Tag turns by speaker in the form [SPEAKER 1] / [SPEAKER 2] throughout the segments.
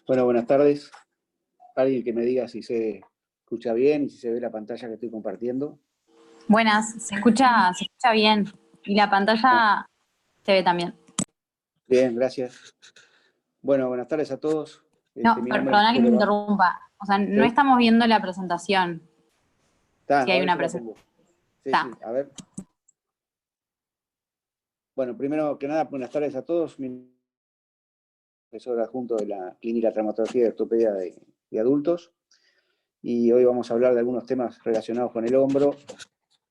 [SPEAKER 1] Bueno, buenas tardes. Alguien que me diga si se escucha bien y si se ve la pantalla que estoy compartiendo.
[SPEAKER 2] Buenas, se escucha bien. Y la pantalla se ve también.
[SPEAKER 1] Bien, gracias. Bueno, buenas tardes a todos.
[SPEAKER 2] No, perdona que me interrumpa. O sea, no
[SPEAKER 1] ¿Sí?
[SPEAKER 2] estamos viendo la presentación.
[SPEAKER 1] Si
[SPEAKER 2] hay una presentación.
[SPEAKER 1] Sí, a ver. Bueno, primero que nada, buenas tardes a todos. Mi profesor adjunto de la Clínica de Traumatología y Ortopedia de Adultos. Y hoy vamos a hablar de algunos temas relacionados con el hombro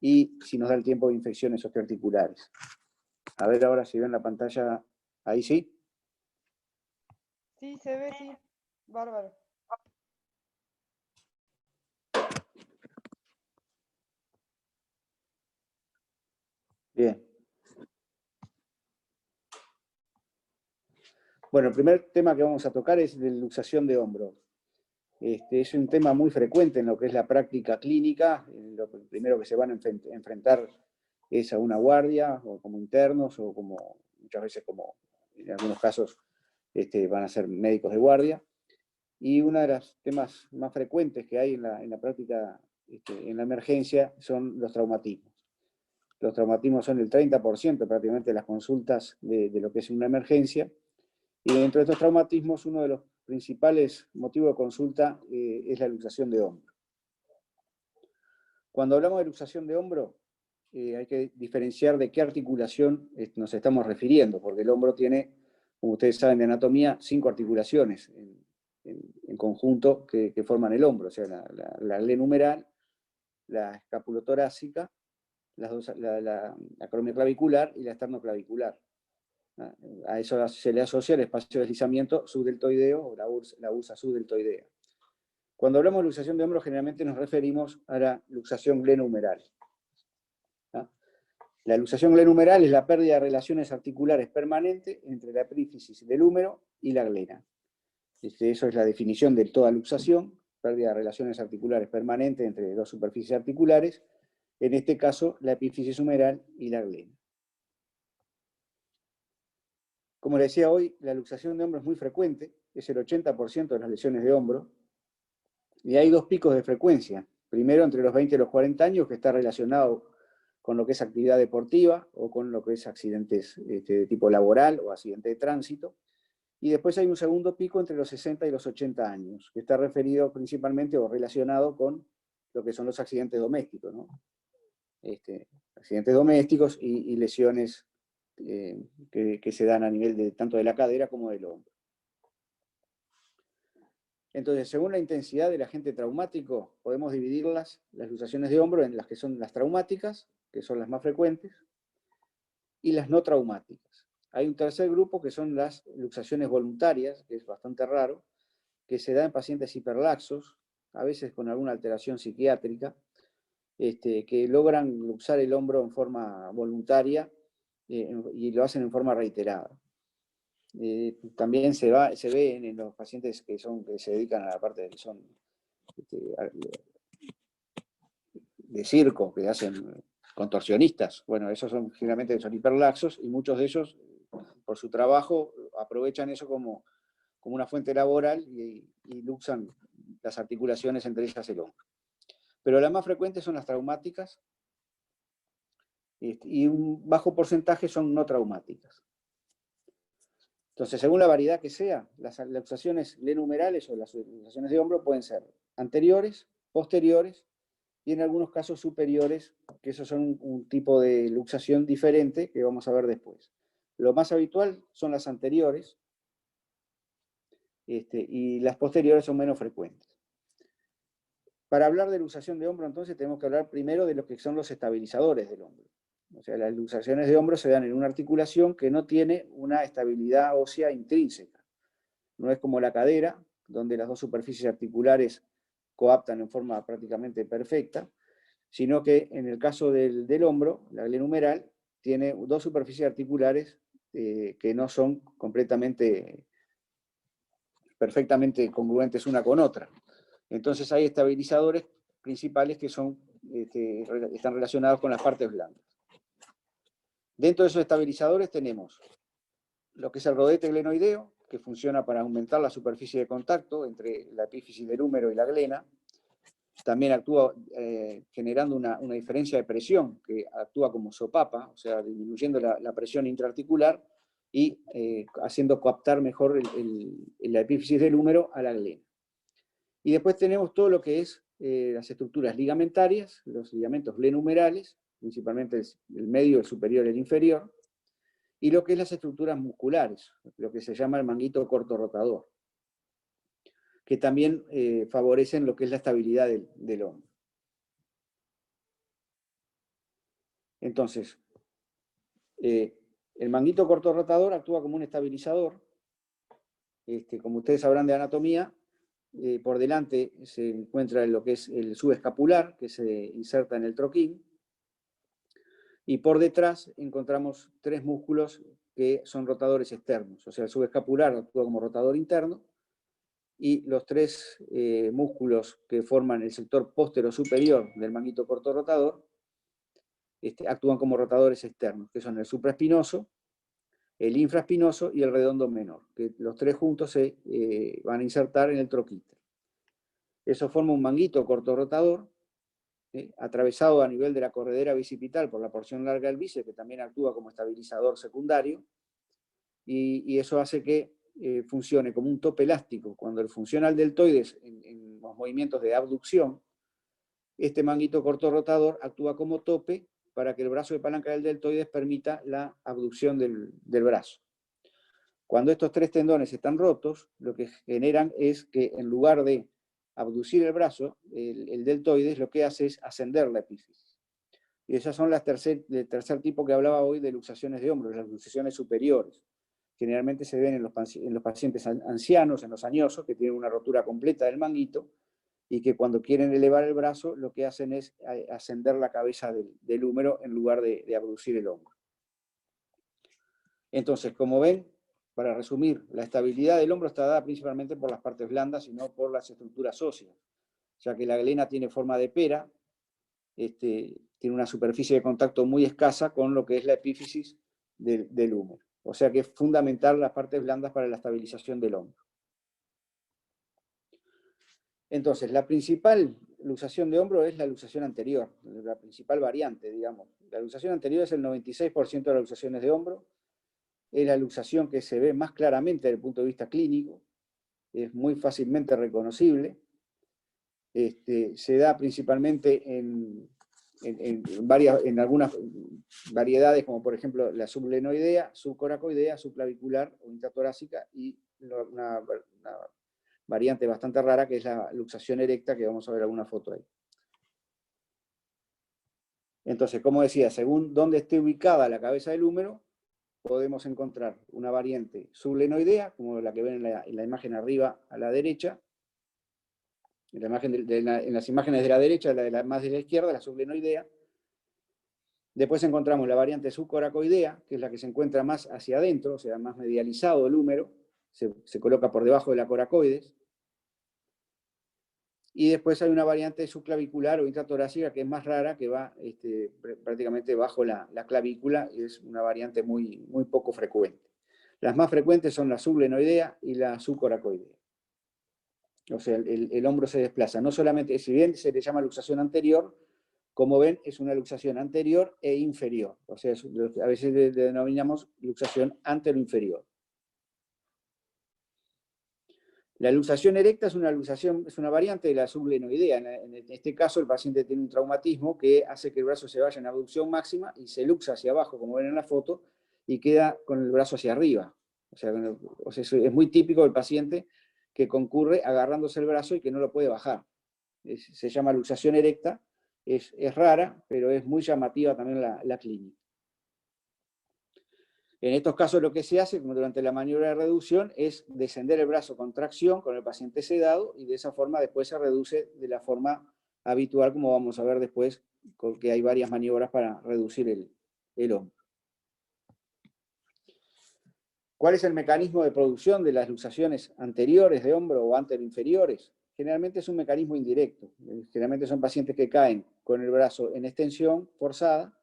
[SPEAKER 1] y, si nos da el tiempo, de infecciones osteoarticulares. A ver ahora si ven la pantalla. ¿Ahí sí?
[SPEAKER 3] Sí, se ve, sí. Bárbaro.
[SPEAKER 1] Bien. Bueno, el primer tema que vamos a tocar es de luxación de hombro. Es un tema muy frecuente en lo que es la práctica clínica. Lo primero que se van a enfrentar es a una guardia, o como internos, o como muchas veces, como en algunos casos, van a ser médicos de guardia. Y uno de los temas más frecuentes que hay en la práctica, en la emergencia, son los traumatismos. Los traumatismos son el 30% prácticamente de las consultas de lo que es una emergencia. Y dentro de estos traumatismos, uno de los principales motivos de consulta es la luxación de hombro. Cuando hablamos de luxación de hombro, hay que diferenciar de qué articulación nos estamos refiriendo, porque el hombro tiene, como ustedes saben de anatomía, 5 articulaciones en conjunto que forman el hombro, o sea, la glenumeral, la escapulotorácica, la acromioclavicular y la esternoclavicular. A eso se le asocia el espacio de deslizamiento subdeltoideo o la bursa subdeltoidea. Cuando hablamos de luxación de hombro, generalmente nos referimos a la luxación glenumeral. La luxación glenumeral es la pérdida de relaciones articulares permanentes entre la epífisis del húmero y la glena. Eso es la definición de toda luxación, pérdida de relaciones articulares permanentes entre dos superficies articulares, en este caso la epífisis humeral y la glena. Como les decía hoy, la luxación de hombro es muy frecuente, es el 80% de las lesiones de hombro, y hay 2 picos de frecuencia. Primero, entre los 20 y los 40 años, que está relacionado con lo que es actividad deportiva, o con lo que es accidentes de tipo laboral, o accidente de tránsito. Y después hay un segundo pico entre los 60 y los 80 años, que está referido principalmente o relacionado con lo que son los accidentes domésticos, ¿no? Accidentes domésticos y lesiones que se dan a nivel tanto de la cadera como del hombro. Entonces, según la intensidad del agente traumático, podemos dividir las luxaciones de hombro en las que son las traumáticas, que son las más frecuentes, y las no traumáticas. Hay un tercer grupo que son las luxaciones voluntarias, que es bastante raro, que se da en pacientes hiperlaxos, a veces con alguna alteración psiquiátrica, que logran luxar el hombro en forma voluntaria y lo hacen en forma reiterada. También se ve en los pacientes que se dedican a la parte de, de circo, que hacen contorsionistas. Bueno, esos generalmente son hiperlaxos y muchos de ellos, por su trabajo, aprovechan eso como una fuente laboral y luxan las articulaciones, entre ellas el hombro. Pero las más frecuentes son las traumáticas y un bajo porcentaje son no traumáticas. Entonces, según la variedad que sea, las luxaciones glenumerales o las luxaciones de hombro pueden ser anteriores, posteriores y en algunos casos superiores, que esos son un tipo de luxación diferente que vamos a ver después. Lo más habitual son las anteriores y las posteriores son menos frecuentes. Para hablar de luxación de hombro, entonces, tenemos que hablar primero de lo que son los estabilizadores del hombro. O sea, las luxaciones de hombro se dan en una articulación que no tiene una estabilidad ósea intrínseca. No es como la cadera, donde las dos superficies articulares coaptan en forma prácticamente perfecta, sino que en el caso del hombro, la glenumeral tiene dos superficies articulares que no son perfectamente congruentes una con otra. Entonces hay estabilizadores principales que están relacionados con las partes blandas. Dentro de esos estabilizadores tenemos lo que es el rodete glenoideo, que funciona para aumentar la superficie de contacto entre la epífisis del húmero y la glena. También actúa generando una diferencia de presión que actúa como sopapa, o sea, disminuyendo la presión intraarticular y haciendo coaptar mejor la epífisis del húmero a la glena. Y después tenemos todo lo que es las estructuras ligamentarias, los ligamentos glenumerales, principalmente el medio, el superior y el inferior, y lo que es las estructuras musculares, lo que se llama el manguito corto rotador, que también favorecen lo que es la estabilidad del hombro. Entonces, el manguito corto rotador actúa como un estabilizador. Como ustedes sabrán de anatomía, por delante se encuentra lo que es el subescapular, que se inserta en el troquín, y por detrás encontramos tres músculos que son rotadores externos. O sea, el subescapular actúa como rotador interno, y los tres músculos que forman el sector póstero superior del manguito corto rotador actúan como rotadores externos, que son el supraespinoso, el infraespinoso y el redondo menor, que los tres juntos se van a insertar en el troquíter. Eso forma un manguito corto rotador, atravesado a nivel de la corredera bicipital por la porción larga del bíceps, que también actúa como estabilizador secundario, y eso hace que funcione como un tope elástico. Cuando el funcional deltoides en los movimientos de abducción, este manguito corto rotador actúa como tope para que el brazo de palanca del deltoides permita la abducción del brazo. Cuando estos tres tendones están rotos, lo que generan es que en lugar de abducir el brazo, el deltoides lo que hace es ascender la epífisis. Y esas son el tercer tipo que hablaba hoy de luxaciones de hombros, las luxaciones superiores. Generalmente se ven en los pacientes ancianos, en los añosos, que tienen una rotura completa del manguito, y que cuando quieren elevar el brazo, lo que hacen es ascender la cabeza del húmero en lugar de abducir el hombro. Entonces, como ven, para resumir, la estabilidad del hombro está dada principalmente por las partes blandas y no por las estructuras óseas, ya que la glena tiene forma de pera, tiene una superficie de contacto muy escasa con lo que es la epífisis del húmero. O sea que es fundamental las partes blandas para la estabilización del hombro. Entonces, la principal luxación de hombro es la luxación anterior, la principal variante, digamos. La luxación anterior es el 96% de las luxaciones de hombro, es la luxación que se ve más claramente desde el punto de vista clínico, es muy fácilmente reconocible, se da principalmente en algunas variedades, como por ejemplo la subglenoidea, subcoracoidea, subclavicular o intratorácica, y una variante bastante rara que es la luxación erecta, que vamos a ver alguna foto ahí. Entonces, como decía, según dónde esté ubicada la cabeza del húmero, podemos encontrar una variante subglenoidea, como la que ven en la imagen arriba a la derecha, en las imágenes de la derecha, más de la izquierda, la subglenoidea. Después encontramos la variante subcoracoidea, que es la que se encuentra más hacia adentro, o sea, más medializado el húmero, se coloca por debajo de la coracoides. Y después hay una variante subclavicular o intratorácica que es más rara, que va prácticamente bajo la clavícula, y es una variante muy, muy poco frecuente. Las más frecuentes son la subglenoidea y la subcoracoidea. O sea, el hombro se desplaza. No solamente, si bien se le llama luxación anterior, como ven, es una luxación anterior e inferior. O sea, a veces le denominamos luxación anteroinferior. La luxación erecta es una variante de la subglenoidea. En este caso, el paciente tiene un traumatismo que hace que el brazo se vaya en abducción máxima y se luxa hacia abajo, como ven en la foto, y queda con el brazo hacia arriba. O sea, es muy típico del paciente que concurre agarrándose el brazo y que no lo puede bajar. Se llama luxación erecta, es rara, pero es muy llamativa también la clínica. En estos casos lo que se hace, como durante la maniobra de reducción, es descender el brazo con tracción con el paciente sedado, y de esa forma después se reduce de la forma habitual, como vamos a ver después, porque hay varias maniobras para reducir el hombro. ¿Cuál es el mecanismo de producción de las luxaciones anteriores de hombro o anteroinferiores? Generalmente es un mecanismo indirecto. Generalmente son pacientes que caen con el brazo en extensión forzada,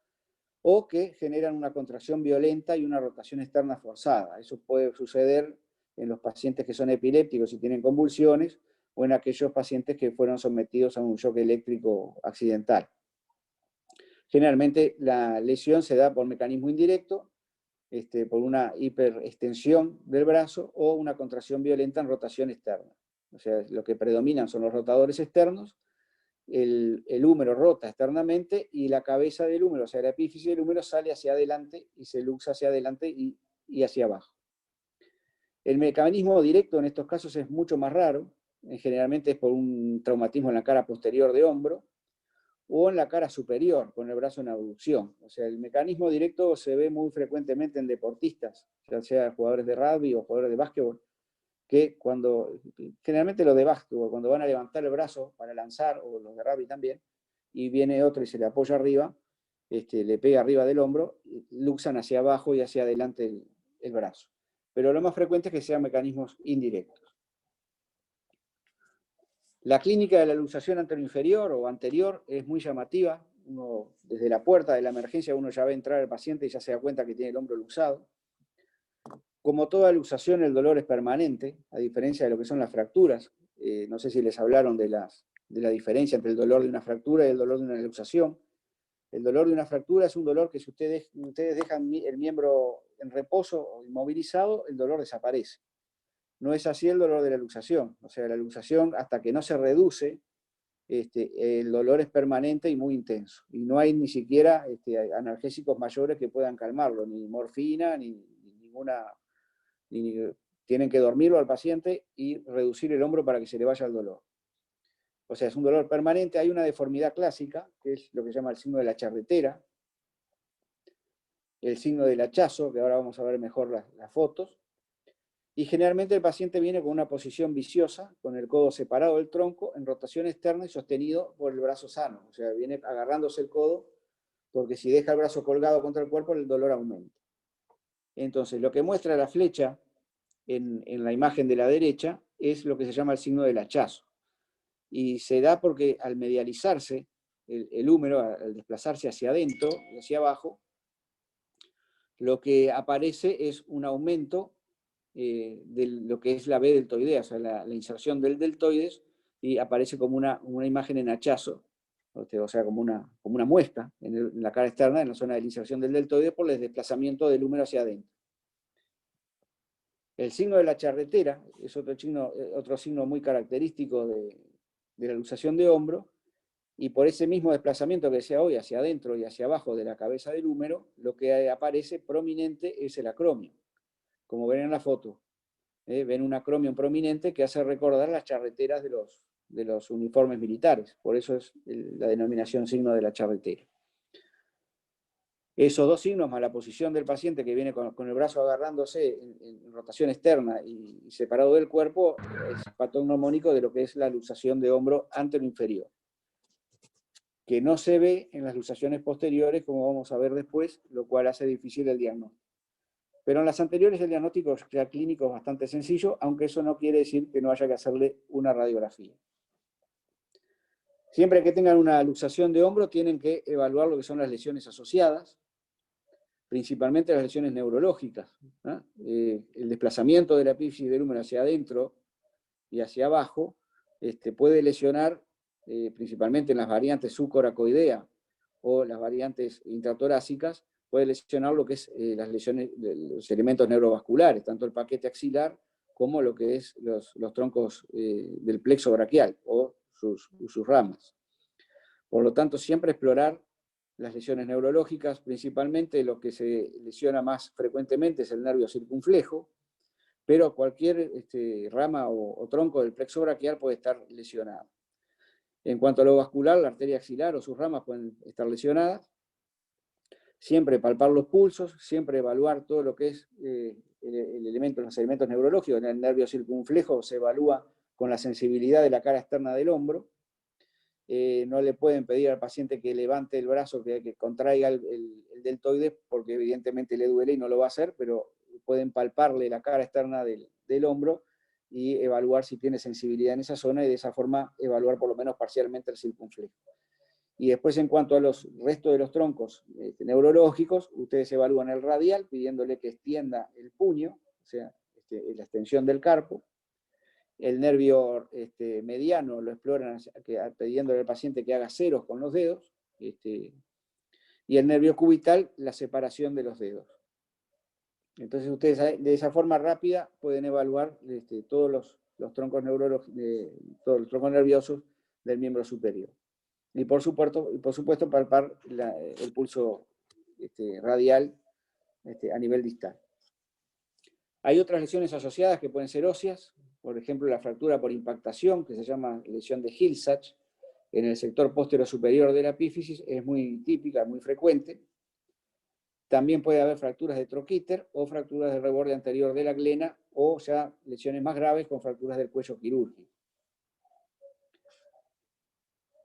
[SPEAKER 1] o que generan una contracción violenta y una rotación externa forzada. Eso puede suceder en los pacientes que son epilépticos y tienen convulsiones, o en aquellos pacientes que fueron sometidos a un shock eléctrico accidental. Generalmente la lesión se da por mecanismo indirecto, por una hiperextensión del brazo o una contracción violenta en rotación externa. O sea, lo que predominan son los rotadores externos, el húmero rota externamente y la cabeza del húmero, o sea, la epífisis del húmero sale hacia adelante y se luxa hacia adelante y hacia abajo. El mecanismo directo en estos casos es mucho más raro, generalmente es por un traumatismo en la cara posterior de hombro, o en la cara superior, con el brazo en abducción. O sea, el mecanismo directo se ve muy frecuentemente en deportistas, ya sea jugadores de rugby o jugadores de básquetbol, que generalmente los de básquetbol, cuando van a levantar el brazo para lanzar, o los de rugby también, y viene otro y se le apoya arriba, le pega arriba del hombro, luxan hacia abajo y hacia adelante el brazo. Pero lo más frecuente es que sean mecanismos indirectos. La clínica de la luxación anteroinferior o anterior es muy llamativa. Desde la puerta de la emergencia uno ya ve entrar al paciente y ya se da cuenta que tiene el hombro luxado. Como toda luxación, el dolor es permanente, a diferencia de lo que son las fracturas. No sé si les hablaron de la diferencia entre el dolor de una fractura y el dolor de una luxación. El dolor de una fractura es un dolor que si ustedes dejan el miembro en reposo o inmovilizado, el dolor desaparece. No es así el dolor de la luxación. O sea, la luxación, hasta que no se reduce, el dolor es permanente y muy intenso. Y no hay ni siquiera analgésicos mayores que puedan calmarlo, ni morfina, ni ninguna... tienen que dormirlo al paciente y reducir el hombro para que se le vaya el dolor. O sea, es un dolor permanente. Hay una deformidad clásica, que es lo que se llama el signo de la charretera, el signo del hachazo, que ahora vamos a ver mejor las fotos. Y generalmente el paciente viene con una posición viciosa, con el codo separado del tronco, en rotación externa y sostenido por el brazo sano. O sea, viene agarrándose el codo, porque si deja el brazo colgado contra el cuerpo, el dolor aumenta. Entonces, lo que muestra la flecha en la imagen de la derecha es lo que se llama el signo del hachazo. Y se da porque al medializarse el húmero, al desplazarse hacia adentro y hacia abajo, lo que aparece es un aumento de lo que es la B deltoidea, o sea, la inserción del deltoides, y aparece como una imagen en hachazo, o sea, como una muesca en la cara externa, en la zona de la inserción del deltoide, por el desplazamiento del húmero hacia adentro. El signo de la charretera es otro signo muy característico de la luxación de hombro, y por ese mismo desplazamiento que decía hoy, hacia adentro y hacia abajo de la cabeza del húmero, lo que aparece prominente es el acromio, como ven en la foto. Ven un acromio prominente que hace recordar las charreteras de los uniformes militares. Por eso es la denominación signo de la charretera. Esos dos signos, más la posición del paciente que viene con el brazo agarrándose en rotación externa y separado del cuerpo, es patrón mnemónico de lo que es la luxación de hombro anteroinferior, que no se ve en las luxaciones posteriores, como vamos a ver después, lo cual hace difícil el diagnóstico. Pero en las anteriores el diagnóstico clínico es bastante sencillo, aunque eso no quiere decir que no haya que hacerle una radiografía. Siempre que tengan una luxación de hombro, tienen que evaluar lo que son las lesiones asociadas, principalmente las lesiones neurológicas, ¿no? El desplazamiento de la epífisis del húmero hacia adentro y hacia abajo puede lesionar, principalmente en las variantes subcoracoidea o las variantes intratorácicas, puede lesionar lo que es las lesiones de los elementos neurovasculares, tanto el paquete axilar como lo que es los troncos del plexo braquial o sus ramas. Por lo tanto, siempre explorar las lesiones neurológicas, principalmente lo que se lesiona más frecuentemente es el nervio circunflejo, pero cualquier rama o tronco del plexo braquial puede estar lesionado. En cuanto a lo vascular, la arteria axilar o sus ramas pueden estar lesionadas. Siempre palpar los pulsos, siempre evaluar todo lo que es los elementos neurológicos. En el nervio circunflejo se evalúa con la sensibilidad de la cara externa del hombro. No le pueden pedir al paciente que levante el brazo, que contraiga el deltoides, porque evidentemente le duele y no lo va a hacer, pero pueden palparle la cara externa del hombro y evaluar si tiene sensibilidad en esa zona, y de esa forma evaluar por lo menos parcialmente el circunflejo. Y después, en cuanto a los restos de los troncos neurológicos, ustedes evalúan el radial pidiéndole que extienda el puño, o sea, la extensión del carpo. El nervio mediano lo exploran pidiéndole al paciente que haga ceros con los dedos. Y el nervio cubital, la separación de los dedos. Entonces ustedes de esa forma rápida pueden evaluar todos los troncos todos los troncos nerviosos del miembro superior. Y por supuesto palpar el pulso radial a nivel distal. Hay otras lesiones asociadas que pueden ser óseas, por ejemplo la fractura por impactación, que se llama lesión de Hill-Sachs, en el sector posterior superior de la epífisis, es muy típica, muy frecuente. También puede haber fracturas de troquíter o fracturas del reborde anterior de la glena, o ya lesiones más graves con fracturas del cuello quirúrgico.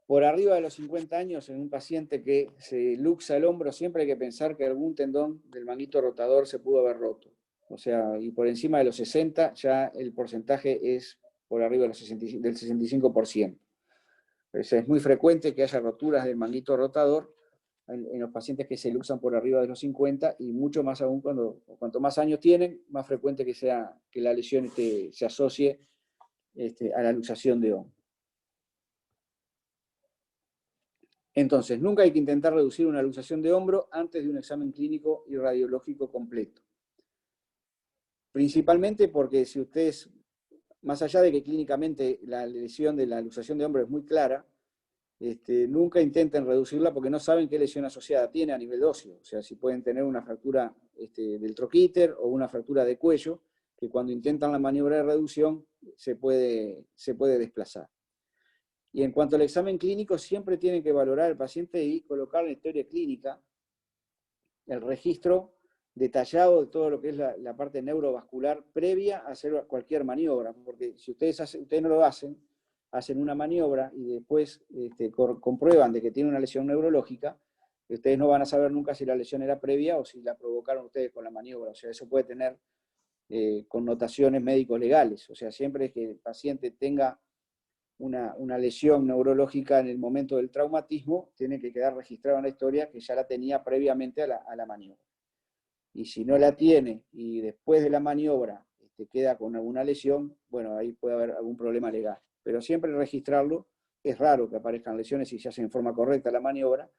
[SPEAKER 1] Por arriba de los 50 años, en un paciente que se luxa el hombro, siempre hay que pensar que algún tendón del manguito rotador se pudo haber roto. O sea, y por encima de los 60 ya el porcentaje es por arriba del 65%. Es muy frecuente que haya roturas del manguito rotador en los pacientes que se luxan por arriba de los 50, y mucho más aún cuanto más años tienen, más frecuente que la lesión se asocie a la luxación de hombro. Entonces, nunca hay que intentar reducir una luxación de hombro antes de un examen clínico y radiológico completo. Principalmente porque si ustedes, más allá de que clínicamente la lesión de la luxación de hombro es muy clara, nunca intenten reducirla porque no saben qué lesión asociada tiene a nivel óseo. O sea, si pueden tener una fractura del troquíter o una fractura de cuello, que cuando intentan la maniobra de reducción se puede desplazar. Y en cuanto al examen clínico, siempre tienen que valorar al paciente y colocar en la historia clínica el registro detallado de todo lo que es la parte neurovascular previa a hacer cualquier maniobra, porque si ustedes no lo hacen una maniobra y después comprueban de que tiene una lesión neurológica, ustedes no van a saber nunca si la lesión era previa o si la provocaron ustedes con la maniobra. O sea, eso puede tener connotaciones médico-legales. O sea, siempre que el paciente tenga una lesión neurológica en el momento del traumatismo, tiene que quedar registrado en la historia que ya la tenía previamente a la maniobra. Y si no la tiene y después de la maniobra queda con alguna lesión, bueno, ahí puede haber algún problema legal. Pero siempre registrarlo. Es raro que aparezcan lesiones si se hace en forma correcta la maniobra.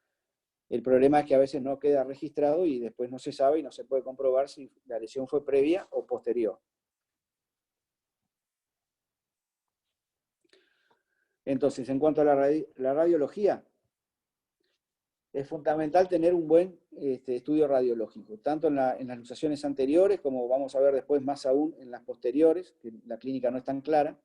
[SPEAKER 1] El problema es que a veces no queda registrado y después no se sabe y no se puede comprobar si la lesión fue previa o posterior. Entonces, en cuanto a la radiología, es fundamental tener un buen estudio radiológico, tanto en las luxaciones anteriores, como vamos a ver después más aún en las posteriores, que la clínica no es tan clara.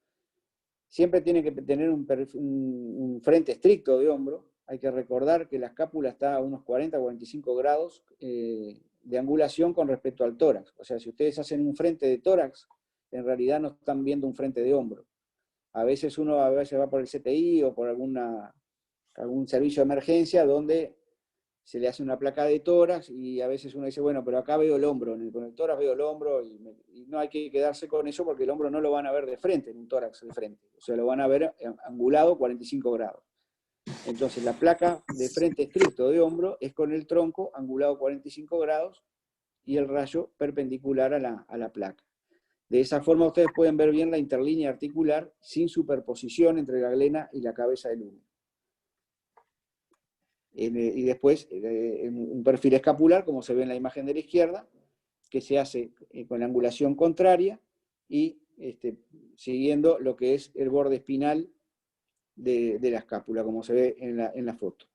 [SPEAKER 1] Siempre tiene que tener un frente estricto de hombro. Hay que recordar que la escápula está a unos 40-45 grados de angulación con respecto al tórax. O sea, si ustedes hacen un frente de tórax, en realidad no están viendo un frente de hombro. A veces uno va por el CTI o por algún servicio de emergencia donde se le hace una placa de tórax y a veces uno dice, bueno, pero acá veo el hombro, con el tórax veo el hombro y no hay que quedarse con eso porque el hombro no lo van a ver de frente, en un tórax de frente. O sea, lo van a ver angulado 45 grados. Entonces, la placa de frente estricto de hombro es con el tronco angulado 45 grados y el rayo perpendicular a la placa. De esa forma ustedes pueden ver bien la interlínea articular sin superposición entre la glena y la cabeza del húmero. Y después un perfil escapular, como se ve en la imagen de la izquierda, que se hace con la angulación contraria y siguiendo lo que es el borde espinal de la escápula, como se ve en la foto.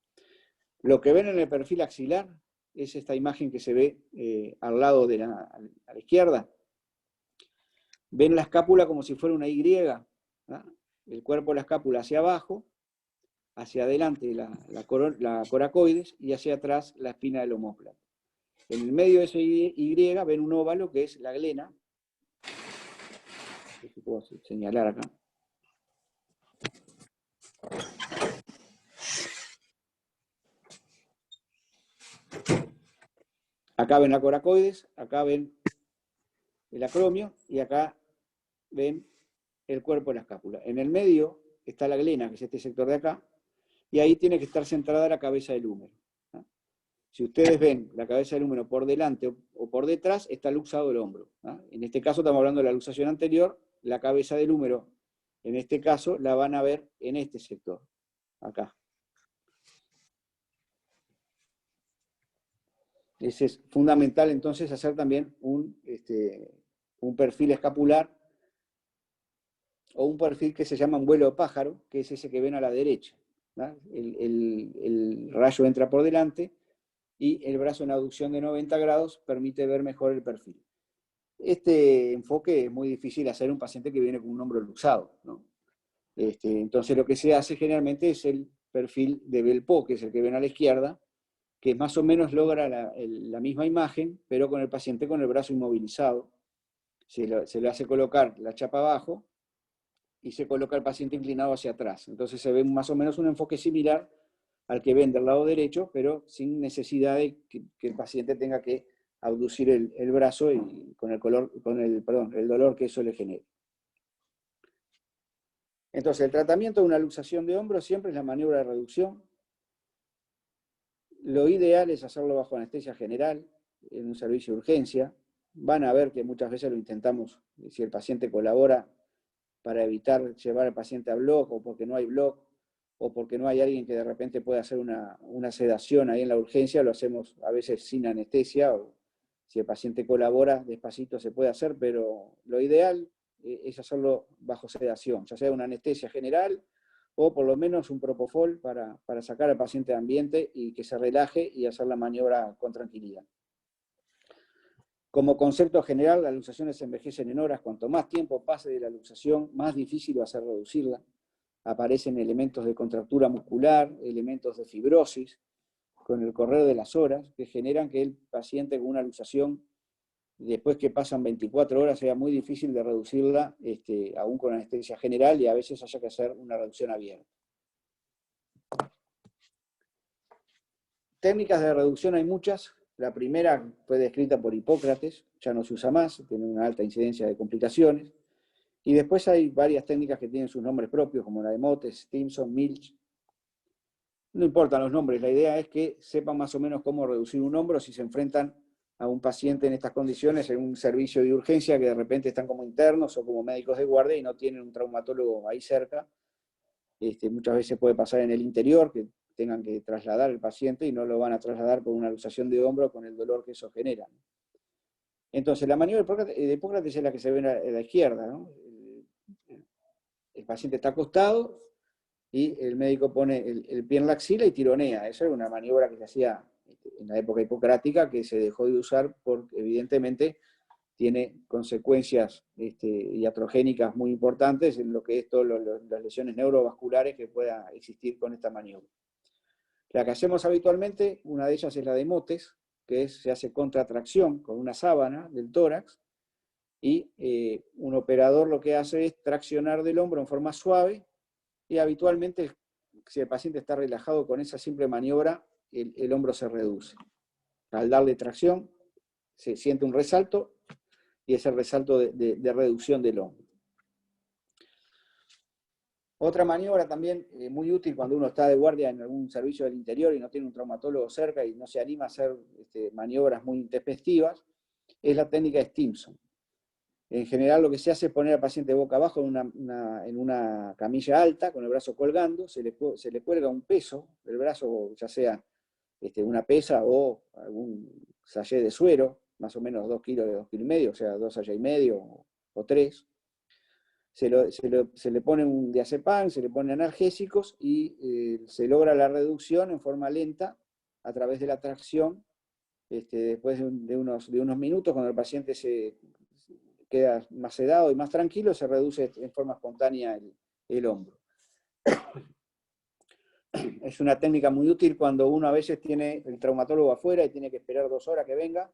[SPEAKER 1] Lo que ven en el perfil axilar es esta imagen que se ve al lado a la izquierda. Ven la escápula como si fuera una Y, ¿no? El cuerpo de la escápula hacia abajo, hacia adelante la coracoides y hacia atrás la espina del omóplato. En el medio de ese Y ven un óvalo que es la glena. No sé si puedo señalar acá. Acá ven la coracoides, acá ven el acromio y acá ven el cuerpo de la escápula. En el medio está la glena, que es este sector de acá, y ahí tiene que estar centrada la cabeza del húmero, ¿no? Si ustedes ven la cabeza del húmero por delante o por detrás, está luxado el hombro, ¿no? En este caso estamos hablando de la luxación anterior, la cabeza del húmero, en este caso, la van a ver en este sector, acá. Es fundamental entonces hacer también un perfil escapular o un perfil que se llama un vuelo de pájaro, que es ese que ven a la derecha, ¿no? El rayo entra por delante y el brazo en abducción de 90 grados permite ver mejor el perfil. Este enfoque es muy difícil hacer en un paciente que viene con un hombro luxado, ¿no? Entonces lo que se hace generalmente es el perfil de Belpo, que es el que ven a la izquierda, que más o menos logra la misma imagen, pero con el paciente con el brazo inmovilizado. Se le hace colocar la chapa abajo y se coloca el paciente inclinado hacia atrás. Entonces se ve más o menos un enfoque similar al que ven del lado derecho, pero sin necesidad de que el paciente tenga que abducir el brazo y con el dolor que eso le genera. Entonces, el tratamiento de una luxación de hombro siempre es la maniobra de reducción. Lo ideal es hacerlo bajo anestesia general, en un servicio de urgencia. Van a ver que muchas veces lo intentamos, si el paciente colabora, para evitar llevar al paciente a bloc, o porque no hay bloc, o porque no hay alguien que de repente pueda hacer una sedación ahí en la urgencia, lo hacemos a veces sin anestesia, o si el paciente colabora, despacito se puede hacer, pero lo ideal es hacerlo bajo sedación, ya sea una anestesia general, o por lo menos un propofol para sacar al paciente de ambiente y que se relaje y hacer la maniobra con tranquilidad. Como concepto general, las luxaciones se envejecen en horas. Cuanto más tiempo pase de la luxación, más difícil va a ser reducirla. Aparecen elementos de contractura muscular, elementos de fibrosis, con el correr de las horas, que generan que el paciente con una luxación, después que pasan 24 horas, sea muy difícil de reducirla, aún con anestesia general, y a veces haya que hacer una reducción abierta. Técnicas de reducción hay muchas. La primera fue descrita por Hipócrates, ya no se usa más, tiene una alta incidencia de complicaciones. Y después hay varias técnicas que tienen sus nombres propios, como la de Motes, Stimson, Milch. No importan los nombres, la idea es que sepan más o menos cómo reducir un hombro si se enfrentan a un paciente en estas condiciones, en un servicio de urgencia, que de repente están como internos o como médicos de guardia y no tienen un traumatólogo ahí cerca. Muchas veces puede pasar en el interior, que tengan que trasladar al paciente y no lo van a trasladar por una luxación de hombro con el dolor que eso genera. Entonces, la maniobra de Hipócrates es la que se ve a la izquierda, ¿no? El paciente está acostado y el médico pone el pie en la axila y tironea. Esa era una maniobra que se hacía en la época hipocrática, que se dejó de usar porque evidentemente tiene consecuencias iatrogénicas muy importantes en lo que es todas las lesiones neurovasculares que pueda existir con esta maniobra. La que hacemos habitualmente, una de ellas es la de Motes, que se hace contratracción con una sábana del tórax, y un operador lo que hace es traccionar del hombro en forma suave, y habitualmente, si el paciente está relajado con esa simple maniobra, el hombro se reduce. Al darle tracción, se siente un resalto, y es el resalto de reducción del hombro. Otra maniobra también muy útil cuando uno está de guardia en algún servicio del interior y no tiene un traumatólogo cerca y no se anima a hacer maniobras muy intempestivas, es la técnica de Stimson. En general lo que se hace es poner al paciente boca abajo en una camilla alta, con el brazo colgando, se le cuelga un peso del brazo, ya sea una pesa o algún sachet de suero, más o menos 2 kilos de 2,5 kilos, o sea, 2 sachets y medio o 3. Se le pone un diazepam, se le pone analgésicos y se logra la reducción en forma lenta a través de la tracción. Después de unos minutos, cuando el paciente se queda más sedado y más tranquilo, se reduce en forma espontánea el hombro. Es una técnica muy útil cuando uno a veces tiene el traumatólogo afuera y tiene que esperar 2 horas que venga.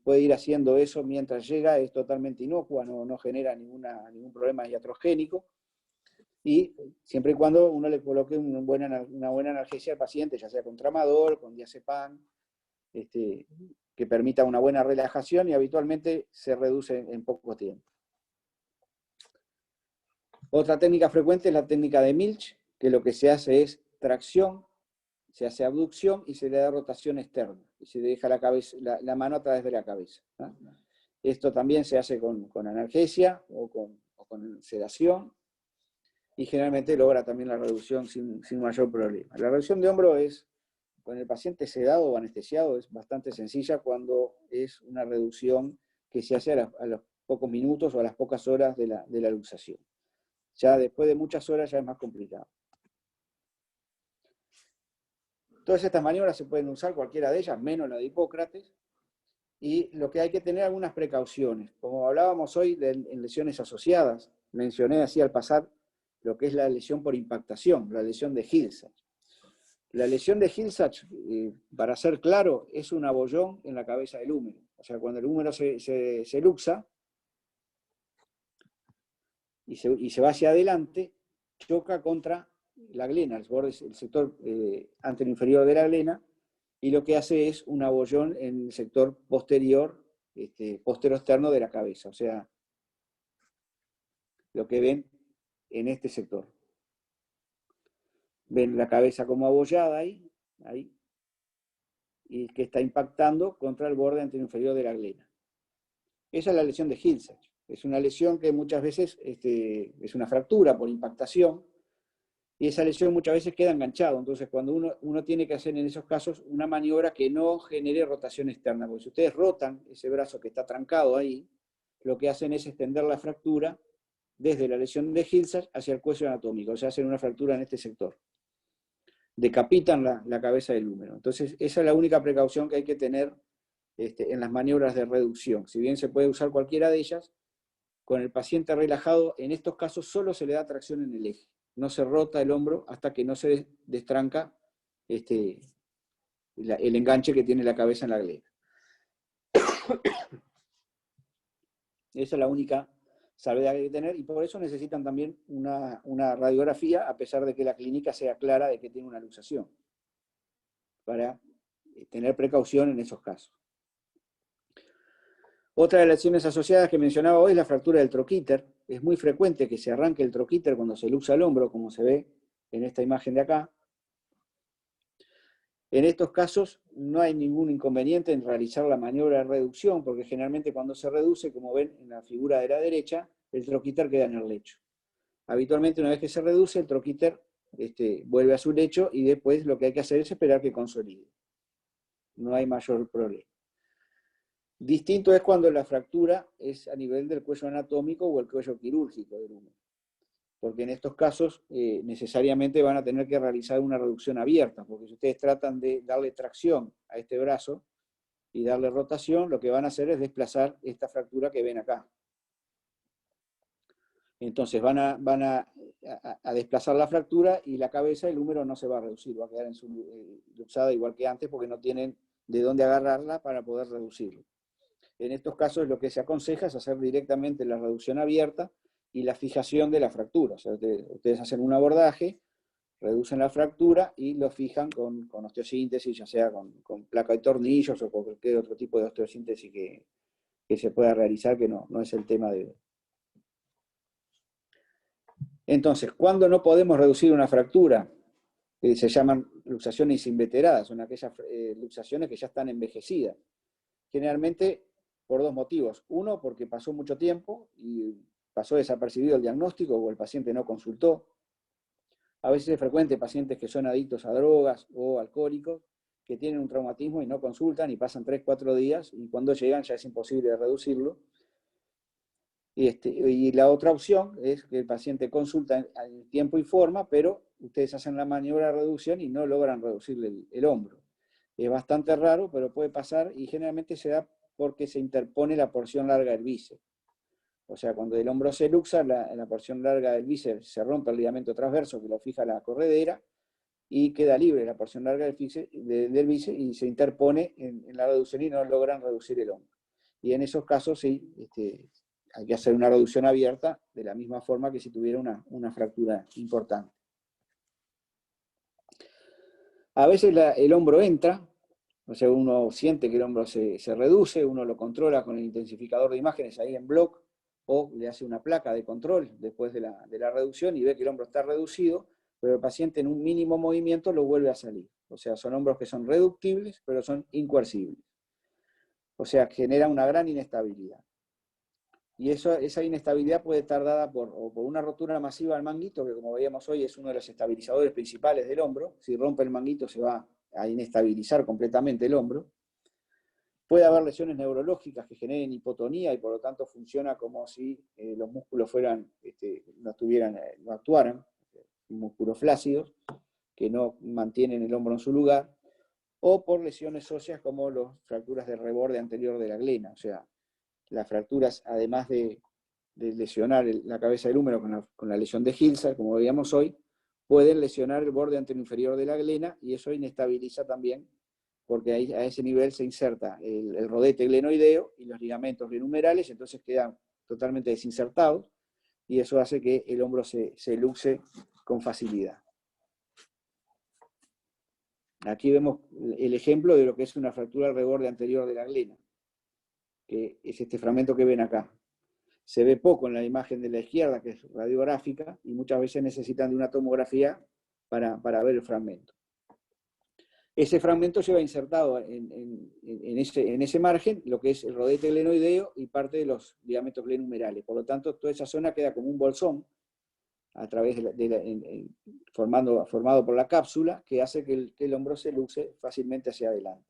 [SPEAKER 1] Puede ir haciendo eso mientras llega, es totalmente inocua, no genera ningún problema iatrogénico, y siempre y cuando uno le coloque una buena analgesia al paciente, ya sea con tramadol, con diazepam, que permita una buena relajación, y habitualmente se reduce en poco tiempo. Otra técnica frecuente es la técnica de Milch, que lo que se hace es tracción, se hace abducción y se le da rotación externa, y se le deja la mano a través de la cabeza, ¿no? Esto también se hace con analgesia o con sedación, y generalmente logra también la reducción sin mayor problema. La reducción de hombro con el paciente sedado o anestesiado, es bastante sencilla cuando es una reducción que se hace a los pocos minutos o a las pocas horas de la luxación. Ya después de muchas horas ya es más complicado. Todas estas maniobras se pueden usar, cualquiera de ellas, menos la de Hipócrates, y lo que hay que tener algunas precauciones. Como hablábamos hoy en lesiones asociadas, mencioné así al pasar lo que es la lesión por impactación, la lesión de Hill-Sachs. La lesión de Hill-Sachs, para ser claro, es un abollón en la cabeza del húmero. O sea, cuando el húmero se luxa y se va hacia adelante, choca contra la glena, el sector anteroinferior de la glena, y lo que hace es un abollón en el sector posterior, postero-externo de la cabeza. O sea, lo que ven en este sector. Ven la cabeza como abollada ahí, y que está impactando contra el borde anteroinferior de la glena. Esa es la lesión de Hill-Sachs. Es una lesión que muchas veces es una fractura por impactación, y esa lesión muchas veces queda enganchado. Entonces, cuando uno tiene que hacer en esos casos una maniobra que no genere rotación externa, porque si ustedes rotan ese brazo que está trancado ahí, lo que hacen es extender la fractura desde la lesión de Hill-Sachs hacia el cuello anatómico, o sea, hacen una fractura en este sector. Decapitan la cabeza del húmero. Entonces, esa es la única precaución que hay que tener en las maniobras de reducción. Si bien se puede usar cualquiera de ellas, con el paciente relajado, en estos casos solo se le da tracción en el eje. No se rota el hombro hasta que no se destranca el enganche que tiene la cabeza en la glena. Esa es la única salvedad que hay que tener, y por eso necesitan también una radiografía, a pesar de que la clínica sea clara de que tiene una luxación, para tener precaución en esos casos. Otra de las lesiones asociadas que mencionaba hoy es la fractura del troquíter. Es muy frecuente que se arranque el troquíter cuando se luxa el hombro, como se ve en esta imagen de acá. En estos casos no hay ningún inconveniente en realizar la maniobra de reducción, porque generalmente cuando se reduce, como ven en la figura de la derecha, el troquíter queda en el lecho. Habitualmente, una vez que se reduce, el troquíter vuelve a su lecho, y después lo que hay que hacer es esperar que consolide. No hay mayor problema. Distinto es cuando la fractura es a nivel del cuello anatómico o el cuello quirúrgico del húmero, porque en estos casos necesariamente van a tener que realizar una reducción abierta, porque si ustedes tratan de darle tracción a este brazo y darle rotación, lo que van a hacer es desplazar esta fractura que ven acá. Entonces van a desplazar la fractura, y la cabeza, el húmero no se va a reducir, va a quedar en su luxada igual que antes, porque no tienen de dónde agarrarla para poder reducirlo. En estos casos lo que se aconseja es hacer directamente la reducción abierta y la fijación de la fractura. O sea, ustedes hacen un abordaje, reducen la fractura y lo fijan con osteosíntesis, ya sea con placa de tornillos o con cualquier otro tipo de osteosíntesis que se pueda realizar, que no es el tema de hoy. Entonces, ¿cuándo no podemos reducir una fractura? Se llaman luxaciones inveteradas, son aquellas luxaciones que ya están envejecidas. Generalmente por dos motivos. Uno, porque pasó mucho tiempo y pasó desapercibido el diagnóstico, o el paciente no consultó. A veces es frecuente pacientes que son adictos a drogas o alcohólicos, que tienen un traumatismo y no consultan, y pasan 3-4 días, y cuando llegan ya es imposible reducirlo. Y la otra opción es que el paciente consulta en tiempo y forma, pero ustedes hacen la maniobra de reducción y no logran reducirle el hombro. Es bastante raro, pero puede pasar, y generalmente se da porque se interpone la porción larga del bíceps. O sea, cuando el hombro se luxa, la porción larga del bíceps se rompe el ligamento transverso que lo fija la corredera, y queda libre la porción larga del bíceps, y se interpone en la reducción y no logran reducir el hombro. Y en esos casos sí, hay que hacer una reducción abierta de la misma forma que si tuviera una fractura importante. A veces el hombro entra, o sea, uno siente que el hombro se reduce, uno lo controla con el intensificador de imágenes ahí en bloc, o le hace una placa de control después de la reducción y ve que el hombro está reducido, pero el paciente en un mínimo movimiento lo vuelve a salir. O sea, son hombros que son reductibles, pero son incoercibles. O sea, genera una gran inestabilidad. Y esa inestabilidad puede estar dada por una rotura masiva del manguito, que como veíamos hoy es uno de los estabilizadores principales del hombro. Si rompe el manguito se va a inestabilizar completamente el hombro. Puede haber lesiones neurológicas que generen hipotonía y por lo tanto funciona como si los músculos no actuaran, músculos flácidos, que no mantienen el hombro en su lugar, o por lesiones óseas como las fracturas del reborde anterior de la glena. O sea, las fracturas, además de lesionar la cabeza del húmero con la lesión de Hilscher, como veíamos hoy, pueden lesionar el borde anteroinferior de la glena y eso inestabiliza también, porque ahí, a ese nivel se inserta el rodete glenoideo y los ligamentos glenumerales, entonces quedan totalmente desinsertados y eso hace que el hombro se luxe con facilidad. Aquí vemos el ejemplo de lo que es una fractura del reborde anterior de la glena, que es este fragmento que ven acá. Se ve poco en la imagen de la izquierda, que es radiográfica, y muchas veces necesitan de una tomografía para ver el fragmento. Ese fragmento lleva insertado en ese margen lo que es el rodete glenoideo y parte de los ligamentos glenumerales. Por lo tanto, toda esa zona queda como un bolsón a través formado por la cápsula, que hace que el hombro se luxe fácilmente hacia adelante.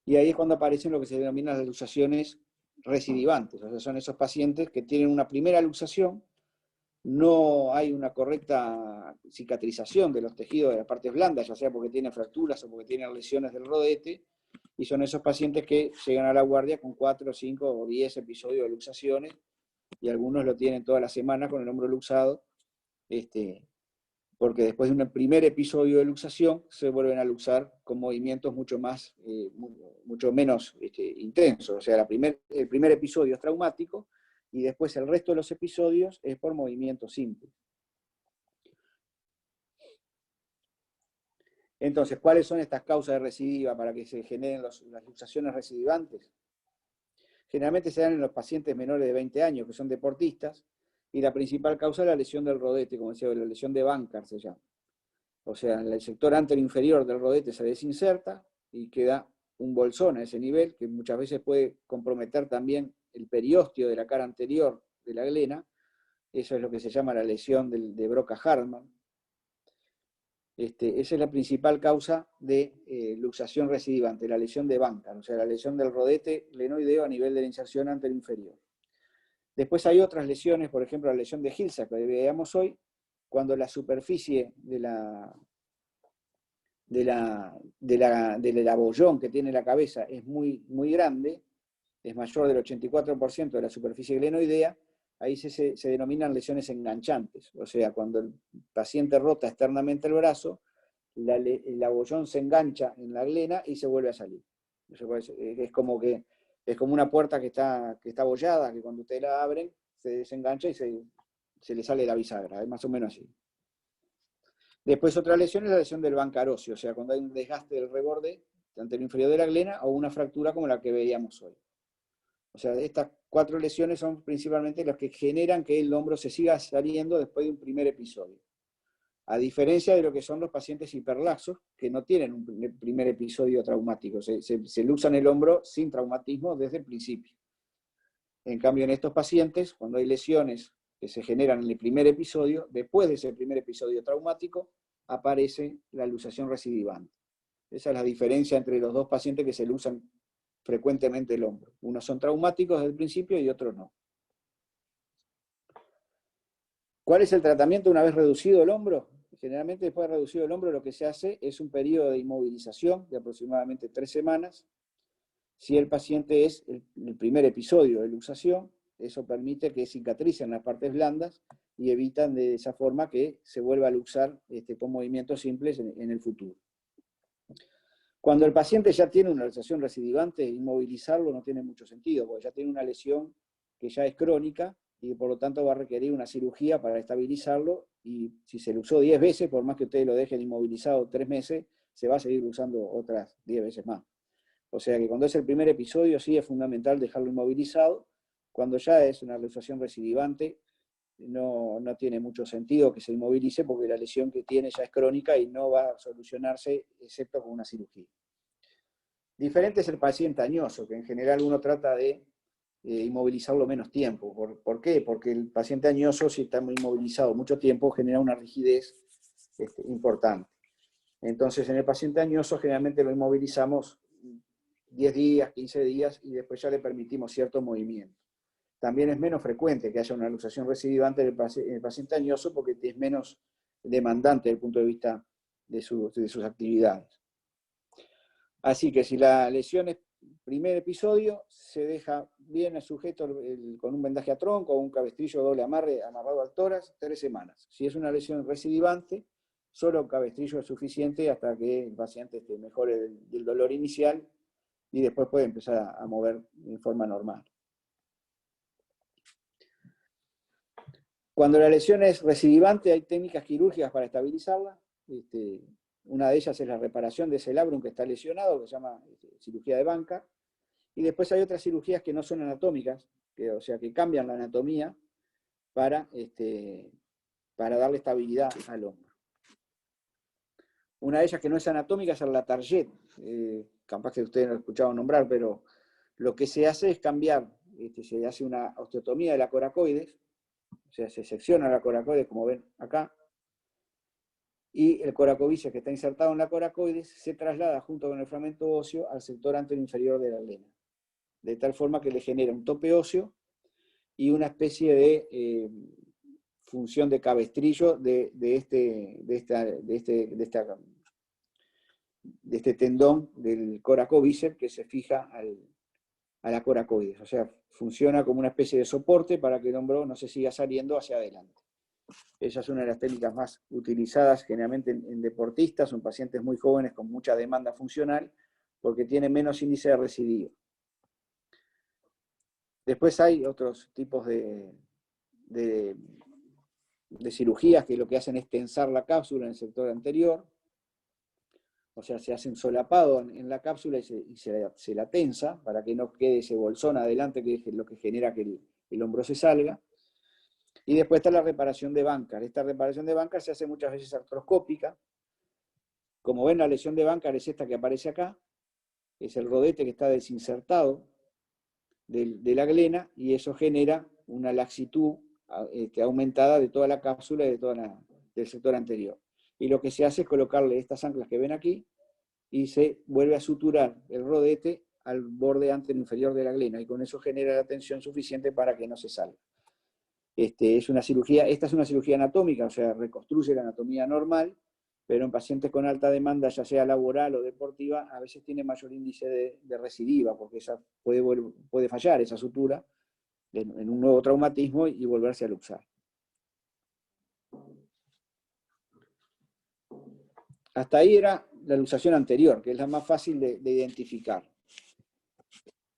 [SPEAKER 1] Y ahí es cuando aparecen lo que se denominan las luxaciones recidivantes. O sea, son esos pacientes que tienen una primera luxación, no hay una correcta cicatrización de los tejidos de las partes blandas, ya sea porque tienen fracturas o porque tienen lesiones del rodete, y son esos pacientes que llegan a la guardia con 4, 5 o 10 episodios de luxaciones, y algunos lo tienen toda la semana con el hombro luxado, porque después de un primer episodio de luxación se vuelven a luxar con movimientos mucho menos intensos. O sea, el primer episodio es traumático y después el resto de los episodios es por movimiento simple. Entonces, ¿cuáles son estas causas de recidiva para que se generen las luxaciones recidivantes? Generalmente se dan en los pacientes menores de 20 años, que son deportistas, y la principal causa es la lesión del rodete, como decía, la lesión de Bankart se llama. O sea, el sector anteroinferior del rodete se desinserta y queda un bolsón a ese nivel, que muchas veces puede comprometer también el periósteo de la cara anterior de la glena. Eso es lo que se llama la lesión de Broca-Hartmann. Esa es la principal causa de luxación recidivante, la lesión de Bankart, o sea, la lesión del rodete glenoideo a nivel de la inserción anteroinferior. Después hay otras lesiones, por ejemplo, la lesión de Hilscher, que veíamos hoy, cuando la superficie del abollón que tiene la cabeza es muy, muy grande, es mayor del 84% de la superficie glenoidea, ahí se denominan lesiones enganchantes. O sea, cuando el paciente rota externamente el brazo, el abollón se engancha en la glena y se vuelve a salir. Es como una puerta que está abollada, que cuando ustedes la abren, se desengancha y se le sale la bisagra, es más o menos así. Después otra lesión es la lesión del Bankart óseo, o sea, cuando hay un desgaste del reborde anteroinferior de la glena o una fractura como la que veíamos hoy. O sea, estas 4 lesiones son principalmente las que generan que el hombro se siga saliendo después de un primer episodio. A diferencia de lo que son los pacientes hiperlaxos, que no tienen un primer episodio traumático, se luxan el hombro sin traumatismo desde el principio. En cambio, en estos pacientes, cuando hay lesiones que se generan en el primer episodio, después de ese primer episodio traumático, aparece la luxación recidivante. Esa es la diferencia entre los dos pacientes que se luxan frecuentemente el hombro. Unos son traumáticos desde el principio y otros no. ¿Cuál es el tratamiento una vez reducido el hombro? Generalmente después de reducido el hombro lo que se hace es un periodo de inmovilización de aproximadamente 3 semanas. Si el paciente es el primer episodio de luxación, eso permite que cicatricen las partes blandas y evitan de esa forma que se vuelva a luxar con movimientos simples en el futuro. Cuando el paciente ya tiene una luxación recidivante, inmovilizarlo no tiene mucho sentido, porque ya tiene una lesión que ya es crónica y por lo tanto va a requerir una cirugía para estabilizarlo, y si se luxó 10 veces, por más que ustedes lo dejen inmovilizado 3 meses, se va a seguir luxando otras 10 veces más. O sea que cuando es el primer episodio sí es fundamental dejarlo inmovilizado. Cuando ya es una luxación recidivante, no tiene mucho sentido que se inmovilice porque la lesión que tiene ya es crónica y no va a solucionarse excepto con una cirugía. Diferente es el paciente añoso, que en general uno trata de inmovilizarlo menos tiempo. ¿Por qué? Porque el paciente añoso, si está muy inmovilizado mucho tiempo, genera una rigidez importante. Entonces, en el paciente añoso generalmente lo inmovilizamos 10 días, 15 días, y después ya le permitimos cierto movimiento. También es menos frecuente que haya una luxación recidivante en el paciente añoso porque es menos demandante desde el punto de vista de sus actividades. Así que si la lesión es primer episodio, se deja bien al sujeto con un vendaje a tronco o un cabestrillo doble amarre amarrado al tórax 3 semanas. Si es una lesión recidivante, solo un cabestrillo es suficiente hasta que el paciente mejore del dolor inicial y después puede empezar a mover en forma normal. Cuando la lesión es recidivante, hay técnicas quirúrgicas para estabilizarla. Una de ellas es la reparación de ese labrum que está lesionado, que se llama cirugía de banca. Y después hay otras cirugías que no son anatómicas, o sea, que cambian la anatomía para darle estabilidad al hombro. Una de ellas que no es anatómica es la Target. Capaz que ustedes no lo escucharon nombrar, pero lo que se hace es cambiar, se hace una osteotomía de la coracoides, o sea, se secciona la coracoides, como ven acá, y el coracovíceps que está insertado en la coracoides se traslada junto con el fragmento óseo al sector anteroinferior de la glena, de tal forma que le genera un tope óseo y una especie de función de cabestrillo de este tendón del coracovíceps que se fija a la coracoides. O sea, funciona como una especie de soporte para que el hombro no se siga saliendo hacia adelante. Esa es una de las técnicas más utilizadas generalmente en deportistas, son pacientes muy jóvenes con mucha demanda funcional, porque tienen menos índice de recidivo. Después hay otros tipos de cirugías que lo que hacen es tensar la cápsula en el sector anterior, o sea, se hacen solapado en la cápsula y se la tensa para que no quede ese bolsón adelante, que es lo que genera que el hombro se salga. Y después está la reparación de Bankart. Esta reparación de Bankart se hace muchas veces artroscópica. Como ven, la lesión de Bankart es esta que aparece acá, es el rodete que está desinsertado de la glena, y eso genera una laxitud aumentada de toda la cápsula y del sector anterior. Y lo que se hace es colocarle estas anclas que ven aquí, y se vuelve a suturar el rodete al borde anteroinferior de la glena, y con eso genera la tensión suficiente para que no se salga. Esta es una cirugía anatómica, o sea, reconstruye la anatomía normal, pero en pacientes con alta demanda, ya sea laboral o deportiva, a veces tiene mayor índice de recidiva, porque puede fallar esa sutura en un nuevo traumatismo y volverse a luxar. Hasta ahí era la luxación anterior, que es la más fácil de identificar.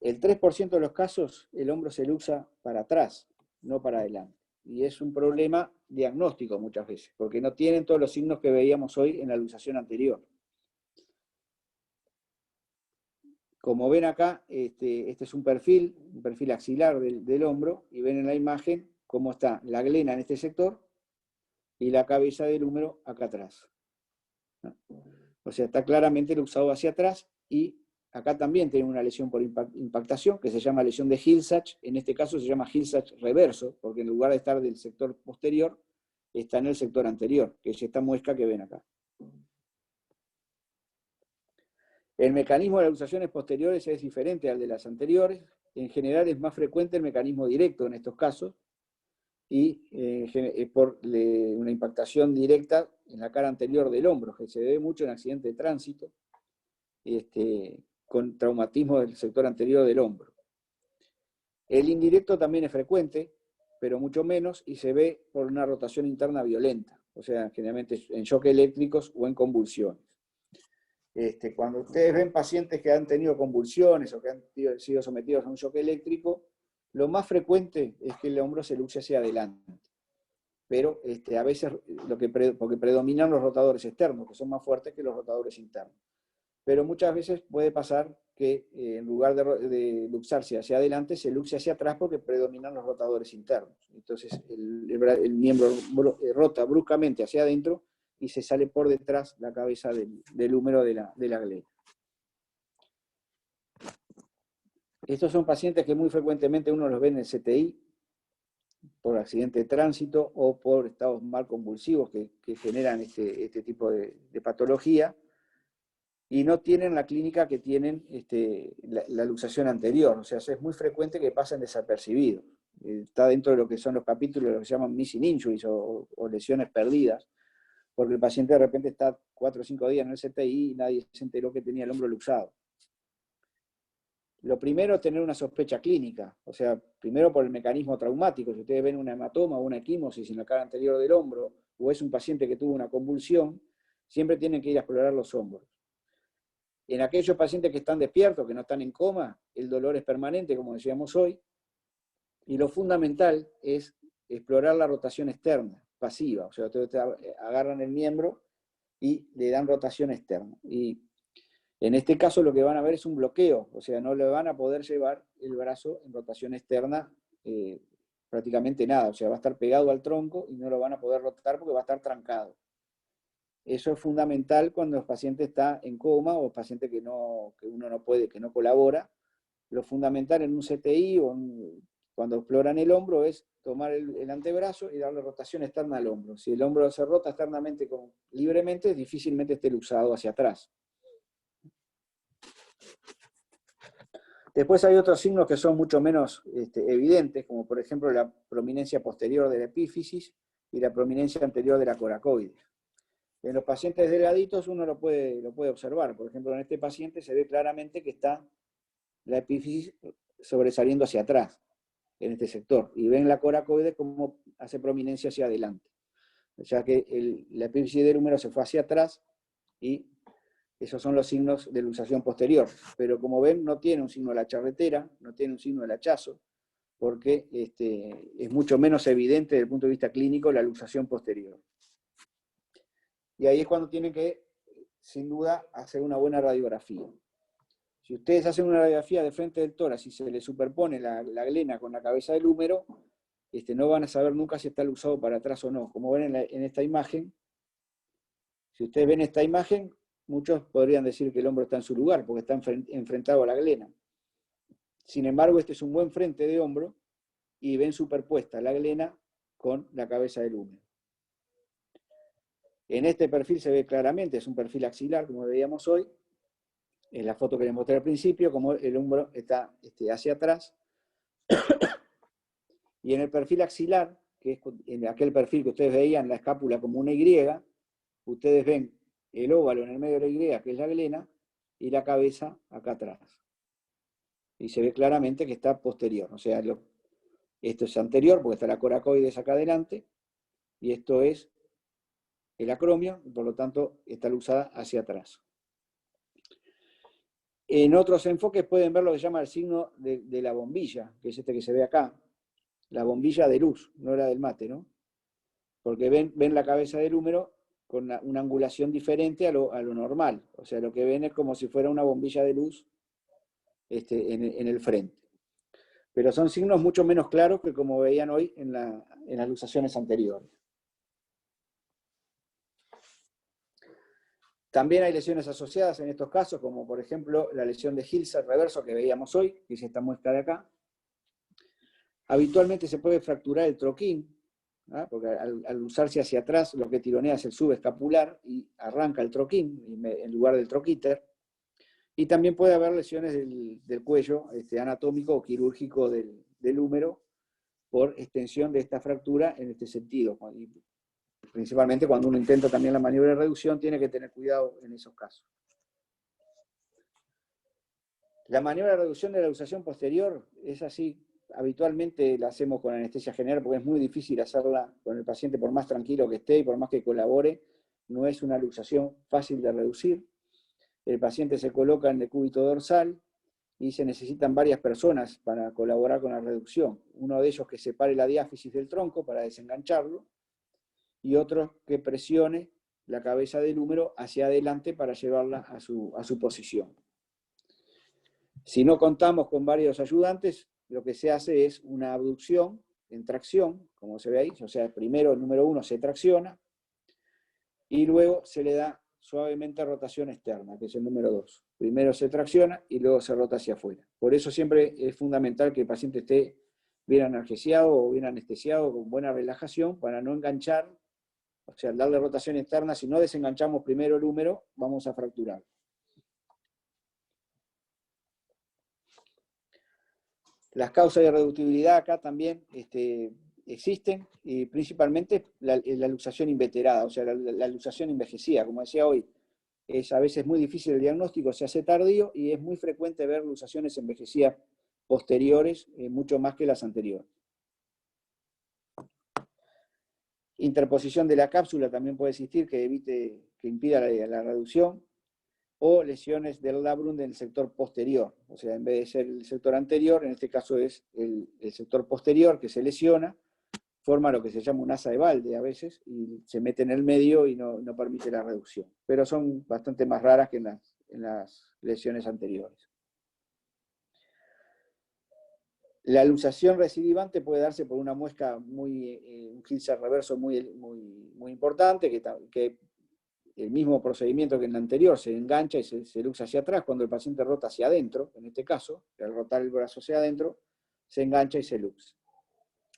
[SPEAKER 1] El 3% de los casos, el hombro se luxa para atrás, no para adelante. Y es un problema diagnóstico muchas veces, porque no tienen todos los signos que veíamos hoy en la luxación anterior. Como ven acá, este es un perfil axilar del hombro, y ven en la imagen cómo está la glena en este sector y la cabeza del húmero acá atrás. O sea, está claramente luxado hacia atrás, y acá también tiene una lesión por impactación, que se llama lesión de Hill-Sachs. En este caso se llama Hill-Sachs reverso, porque en lugar de estar del sector posterior, está en el sector anterior, que es esta muesca que ven acá. El mecanismo de las luxaciones posteriores es diferente al de las anteriores. En general es más frecuente el mecanismo directo en estos casos, y por una impactación directa en la cara anterior del hombro, que se ve mucho en accidentes de tránsito, con traumatismo del sector anterior del hombro. El indirecto también es frecuente, pero mucho menos, y se ve por una rotación interna violenta, o sea, generalmente en shock eléctricos o en convulsiones. Cuando ustedes ven pacientes que han tenido convulsiones o que han sido sometidos a un shock eléctrico, lo más frecuente es que el hombro se luxe hacia adelante. Pero a veces, porque predominan los rotadores externos, que son más fuertes que los rotadores internos. Pero muchas veces puede pasar que en lugar de luxarse hacia adelante, se luxe hacia atrás porque predominan los rotadores internos. Entonces el miembro rota bruscamente hacia adentro y se sale por detrás la cabeza del húmero de la glena. Estos son pacientes que muy frecuentemente uno los ve en el CTI, por accidente de tránsito o por estados mal convulsivos que generan este tipo de patología, y no tienen la clínica que tienen la luxación anterior. O sea, es muy frecuente que pasen desapercibidos. Está dentro de lo que son los capítulos, lo que se llaman missing injuries o lesiones perdidas, porque el paciente de repente está 4 o 5 días en el CTI y nadie se enteró que tenía el hombro luxado. Lo primero es tener una sospecha clínica, o sea, primero por el mecanismo traumático. Si ustedes ven un hematoma o una equimosis en la cara anterior del hombro, o es un paciente que tuvo una convulsión, siempre tienen que ir a explorar los hombros. En aquellos pacientes que están despiertos, que no están en coma, el dolor es permanente, como decíamos hoy, y lo fundamental es explorar la rotación externa, pasiva. O sea, ustedes agarran el miembro y le dan rotación externa. Y en este caso lo que van a ver es un bloqueo, o sea, no le van a poder llevar el brazo en rotación externa prácticamente nada. O sea, va a estar pegado al tronco y no lo van a poder rotar porque va a estar trancado. Eso es fundamental cuando el paciente está en coma o el paciente que uno no puede, que no colabora. Lo fundamental en un CTI o cuando exploran el hombro es tomar el antebrazo y darle rotación externa al hombro. Si el hombro se rota externamente libremente, difícilmente esté luxado hacia atrás. Después hay otros signos que son mucho menos evidentes, como por ejemplo la prominencia posterior de la epífisis y la prominencia anterior de la coracoide. En los pacientes delgaditos uno lo puede observar. Por ejemplo, en este paciente se ve claramente que está la epífisis sobresaliendo hacia atrás, en este sector. Y ven la coracoide como hace prominencia hacia adelante. O sea que la epífisis del húmero se fue hacia atrás y esos son los signos de luxación posterior. Pero como ven, no tiene un signo de la charretera, no tiene un signo del hachazo, porque es mucho menos evidente desde el punto de vista clínico la luxación posterior. Y ahí es cuando tienen que, sin duda, hacer una buena radiografía. Si ustedes hacen una radiografía de frente del tórax y se le superpone la glena con la cabeza del húmero, no van a saber nunca si está luxado para atrás o no. Como ven en esta imagen, si ustedes ven esta imagen, muchos podrían decir que el hombro está en su lugar, porque está enfrentado a la glena. Sin embargo, este es un buen frente de hombro, y ven superpuesta la glena con la cabeza del húmero. En este perfil se ve claramente, es un perfil axilar, como veíamos hoy, en la foto que les mostré al principio, como el hombro está hacia atrás. Y en el perfil axilar, que es en aquel perfil que ustedes veían, la escápula como una Y, ustedes ven el óvalo en el medio de la Y, que es la glena, y la cabeza acá atrás. Y se ve claramente que está posterior. O sea, esto es anterior, porque está la coracoides acá adelante, y esto es el acromio, y por lo tanto está luxada hacia atrás. En otros enfoques pueden ver lo que se llama el signo de la bombilla, que es este que se ve acá, la bombilla de luz, no la del mate, ¿no? Porque ven la cabeza del húmero con una angulación diferente a lo normal. O sea, lo que ven es como si fuera una bombilla de luz en el frente. Pero son signos mucho menos claros que como veían hoy en las luxaciones anteriores. También hay lesiones asociadas en estos casos, como por ejemplo la lesión de Hilser reverso que veíamos hoy, que es esta muestra de acá. Habitualmente se puede fracturar el troquín, ¿ah? Porque al usarse hacia atrás lo que tironea es el subescapular y arranca el troquín en lugar del troquíter. Y también puede haber lesiones del cuello anatómico o quirúrgico del húmero por extensión de esta fractura en este sentido. Y principalmente cuando uno intenta también la maniobra de reducción, tiene que tener cuidado en esos casos. La maniobra de reducción de la luxación posterior es así. Habitualmente la hacemos con anestesia general porque es muy difícil hacerla con el paciente, por más tranquilo que esté y por más que colabore. No es una luxación fácil de reducir. El paciente se coloca en el decúbito dorsal y se necesitan varias personas para colaborar con la reducción. Uno de ellos que separe la diáfisis del tronco para desengancharlo, y otro que presione la cabeza del húmero hacia adelante para llevarla a su posición. Si no contamos con varios ayudantes, lo que se hace es una abducción en tracción, como se ve ahí, o sea, primero el número 1 se tracciona, y luego se le da suavemente rotación externa, que es el número 2. Primero se tracciona y luego se rota hacia afuera. Por eso siempre es fundamental que el paciente esté bien analgesiado o bien anestesiado, con buena relajación, para no enganchar, o sea, al darle rotación externa, si no desenganchamos primero el húmero, vamos a fracturar. Las causas de reductibilidad acá también existen, y principalmente la luxación inveterada, o sea, la luxación envejecida, como decía hoy, es a veces muy difícil el diagnóstico, se hace tardío, y es muy frecuente ver luxaciones envejecidas posteriores, mucho más que las anteriores. Interposición de la cápsula también puede existir, que impida la reducción, o lesiones del labrum en el sector posterior, o sea, en vez de ser el sector anterior, en este caso es el sector posterior que se lesiona, forma lo que se llama un asa de balde a veces, y se mete en el medio y no permite la reducción. Pero son bastante más raras que en las lesiones anteriores. La luxación recidivante puede darse por una muesca un Hilscher reverso muy importante, que el mismo procedimiento que en el anterior, se engancha y se luxa hacia atrás cuando el paciente rota hacia adentro, en este caso, al rotar el brazo hacia adentro, se engancha y se luxa.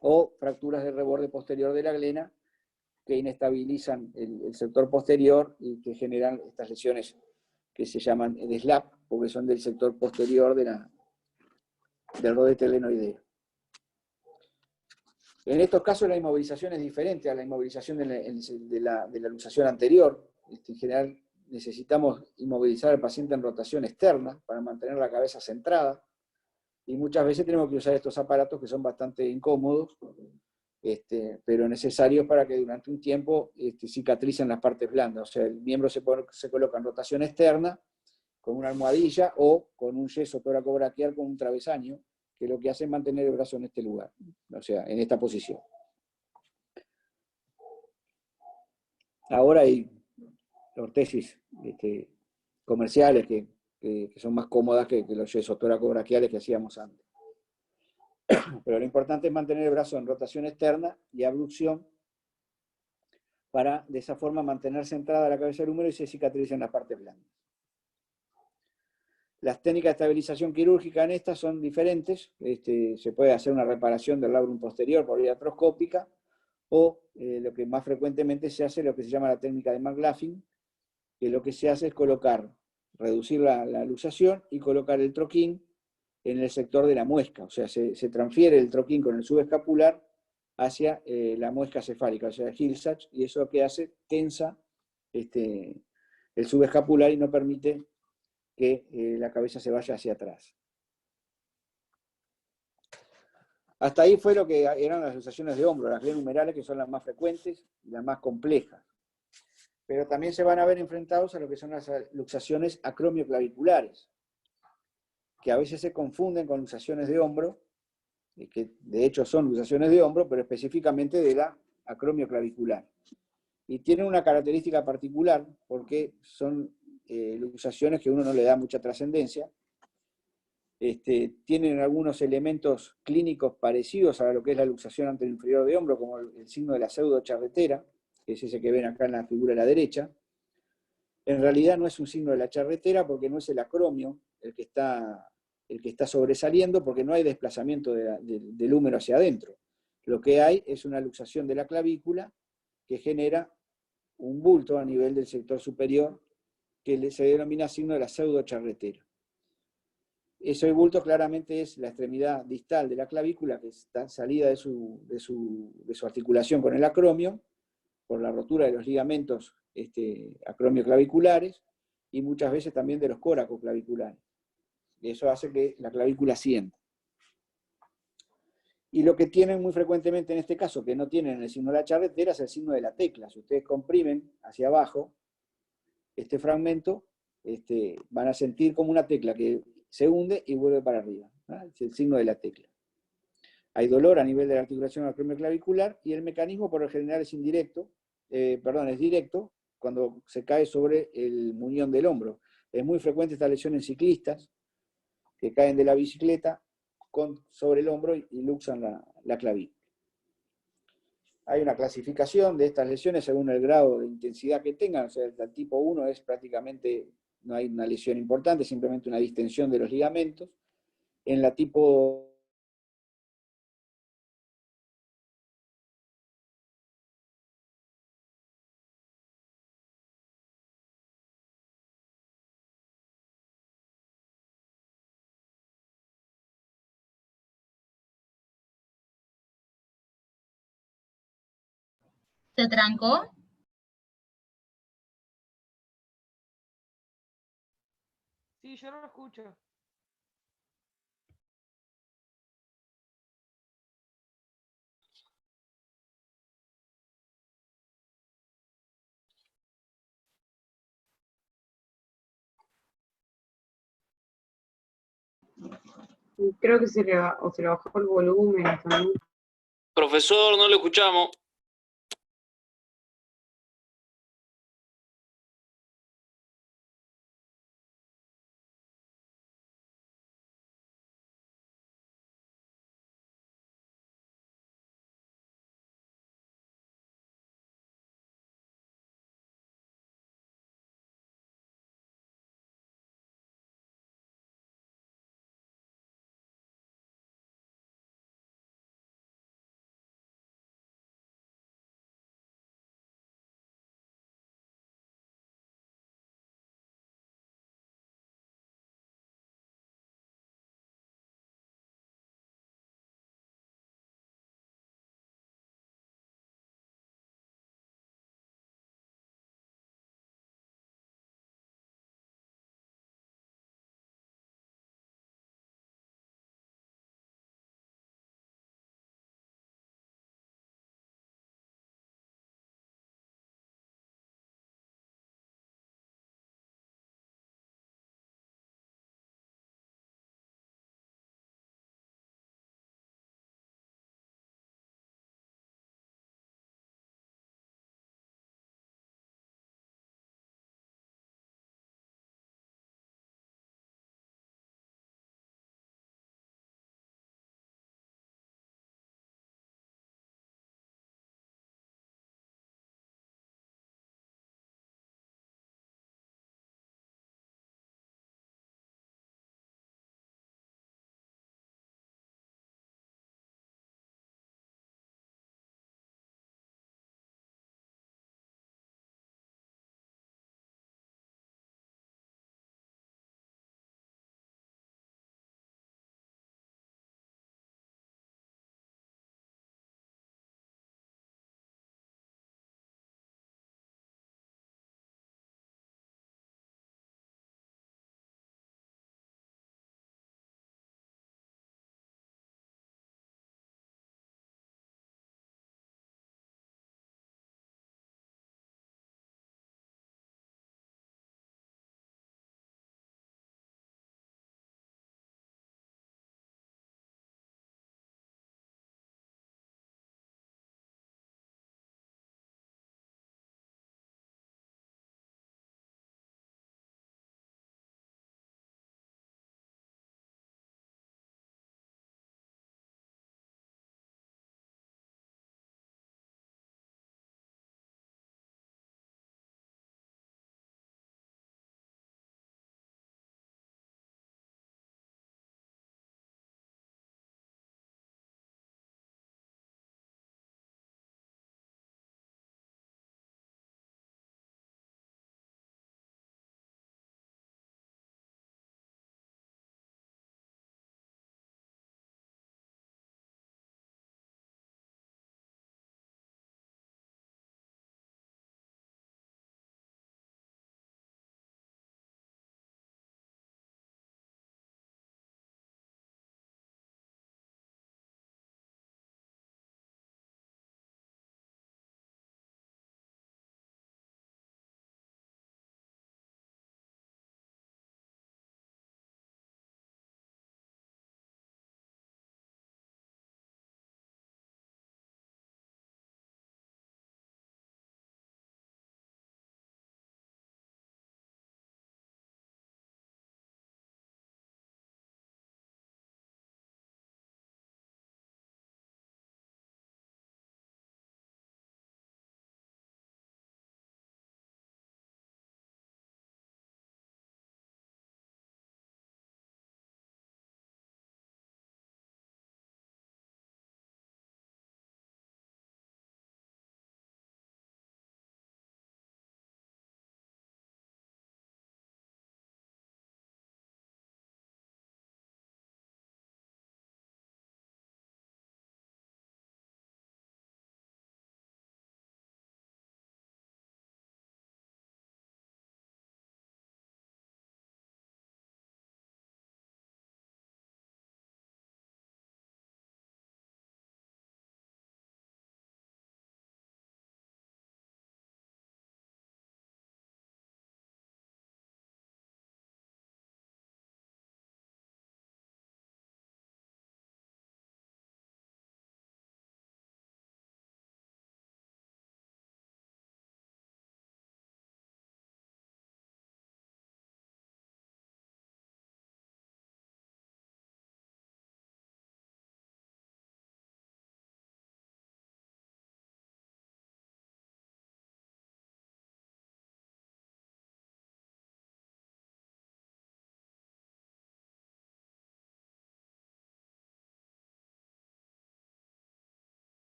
[SPEAKER 1] O fracturas del reborde posterior de la glena que inestabilizan el sector posterior y que generan estas lesiones que se llaman de SLAP, porque son del sector posterior del rodete glenoideo. En estos casos la inmovilización es diferente a la inmovilización de la luxación anterior. En general necesitamos inmovilizar al paciente en rotación externa para mantener la cabeza centrada, y muchas veces tenemos que usar estos aparatos que son bastante incómodos, pero necesarios para que durante un tiempo cicatricen las partes blandas. O sea, el miembro se coloca en rotación externa con una almohadilla o con un yeso toracobraquial con un travesaño, que lo que hace es mantener el brazo en este lugar, o sea, en esta posición. Ahora hay ortesis comerciales que son más cómodas que los yesos toracobraquiales que hacíamos antes. Pero lo importante es mantener el brazo en rotación externa y abducción para de esa forma mantener centrada la cabeza del húmero y se cicatricen las partes blandas. Las técnicas de estabilización quirúrgica en estas son diferentes. Se puede hacer una reparación del labrum posterior por vía artroscópica, o lo que más frecuentemente se hace, lo que se llama la técnica de McLaughlin, que lo que se hace es reducir la luxación y colocar el troquín en el sector de la muesca. O sea, se transfiere el troquín con el subescapular hacia la muesca cefálica, o sea, Hilscher, y eso lo que hace, tensa el subescapular y no permite que la cabeza se vaya hacia atrás. Hasta ahí fue lo que eran las luxaciones de hombro, las glenumerales, que son las más frecuentes y las más complejas. Pero también se van a ver enfrentados a lo que son las luxaciones acromioclaviculares, que a veces se confunden con luxaciones de hombro, que de hecho son luxaciones de hombro, pero específicamente de la acromioclavicular. Y tienen una característica particular, porque son luxaciones que uno no le da mucha trascendencia. Tienen algunos elementos clínicos parecidos a lo que es la luxación anteroinferior de hombro, como el signo de la pseudocharretera, que es ese que ven acá en la figura de la derecha. En realidad no es un signo de la charretera, porque no es el acromio el que está sobresaliendo, porque no hay desplazamiento del húmero hacia adentro. Lo que hay es una luxación de la clavícula que genera un bulto a nivel del sector superior, que se denomina signo de la pseudocharretera. Ese bulto claramente es la extremidad distal de la clavícula, que está salida de su articulación con el acromio, por la rotura de los ligamentos acromioclaviculares, y muchas veces también de los coracoclaviculares. Y eso hace que la clavícula sienta. Y lo que tienen muy frecuentemente en este caso, que no tienen el signo de la charretera, es el signo de la tecla. Si ustedes comprimen hacia abajo este fragmento, van a sentir como una tecla que se hunde y vuelve para arriba, ¿no? Es el signo de la tecla. Hay dolor a nivel de la articulación acromioclavicular, y el mecanismo por lo general es directo, cuando se cae sobre el muñón del hombro. Es muy frecuente esta lesión en ciclistas, que caen de la bicicleta sobre el hombro y luxan la clavícula. Hay una clasificación de estas lesiones según el grado de intensidad que tengan. O sea, el tipo 1 es prácticamente, no hay una lesión importante, simplemente una distensión de los ligamentos. En la tipo
[SPEAKER 2] ¿Se trancó?
[SPEAKER 3] Sí, yo no lo escucho.
[SPEAKER 4] Creo que o se le bajó el volumen también.
[SPEAKER 5] Profesor, no lo escuchamos.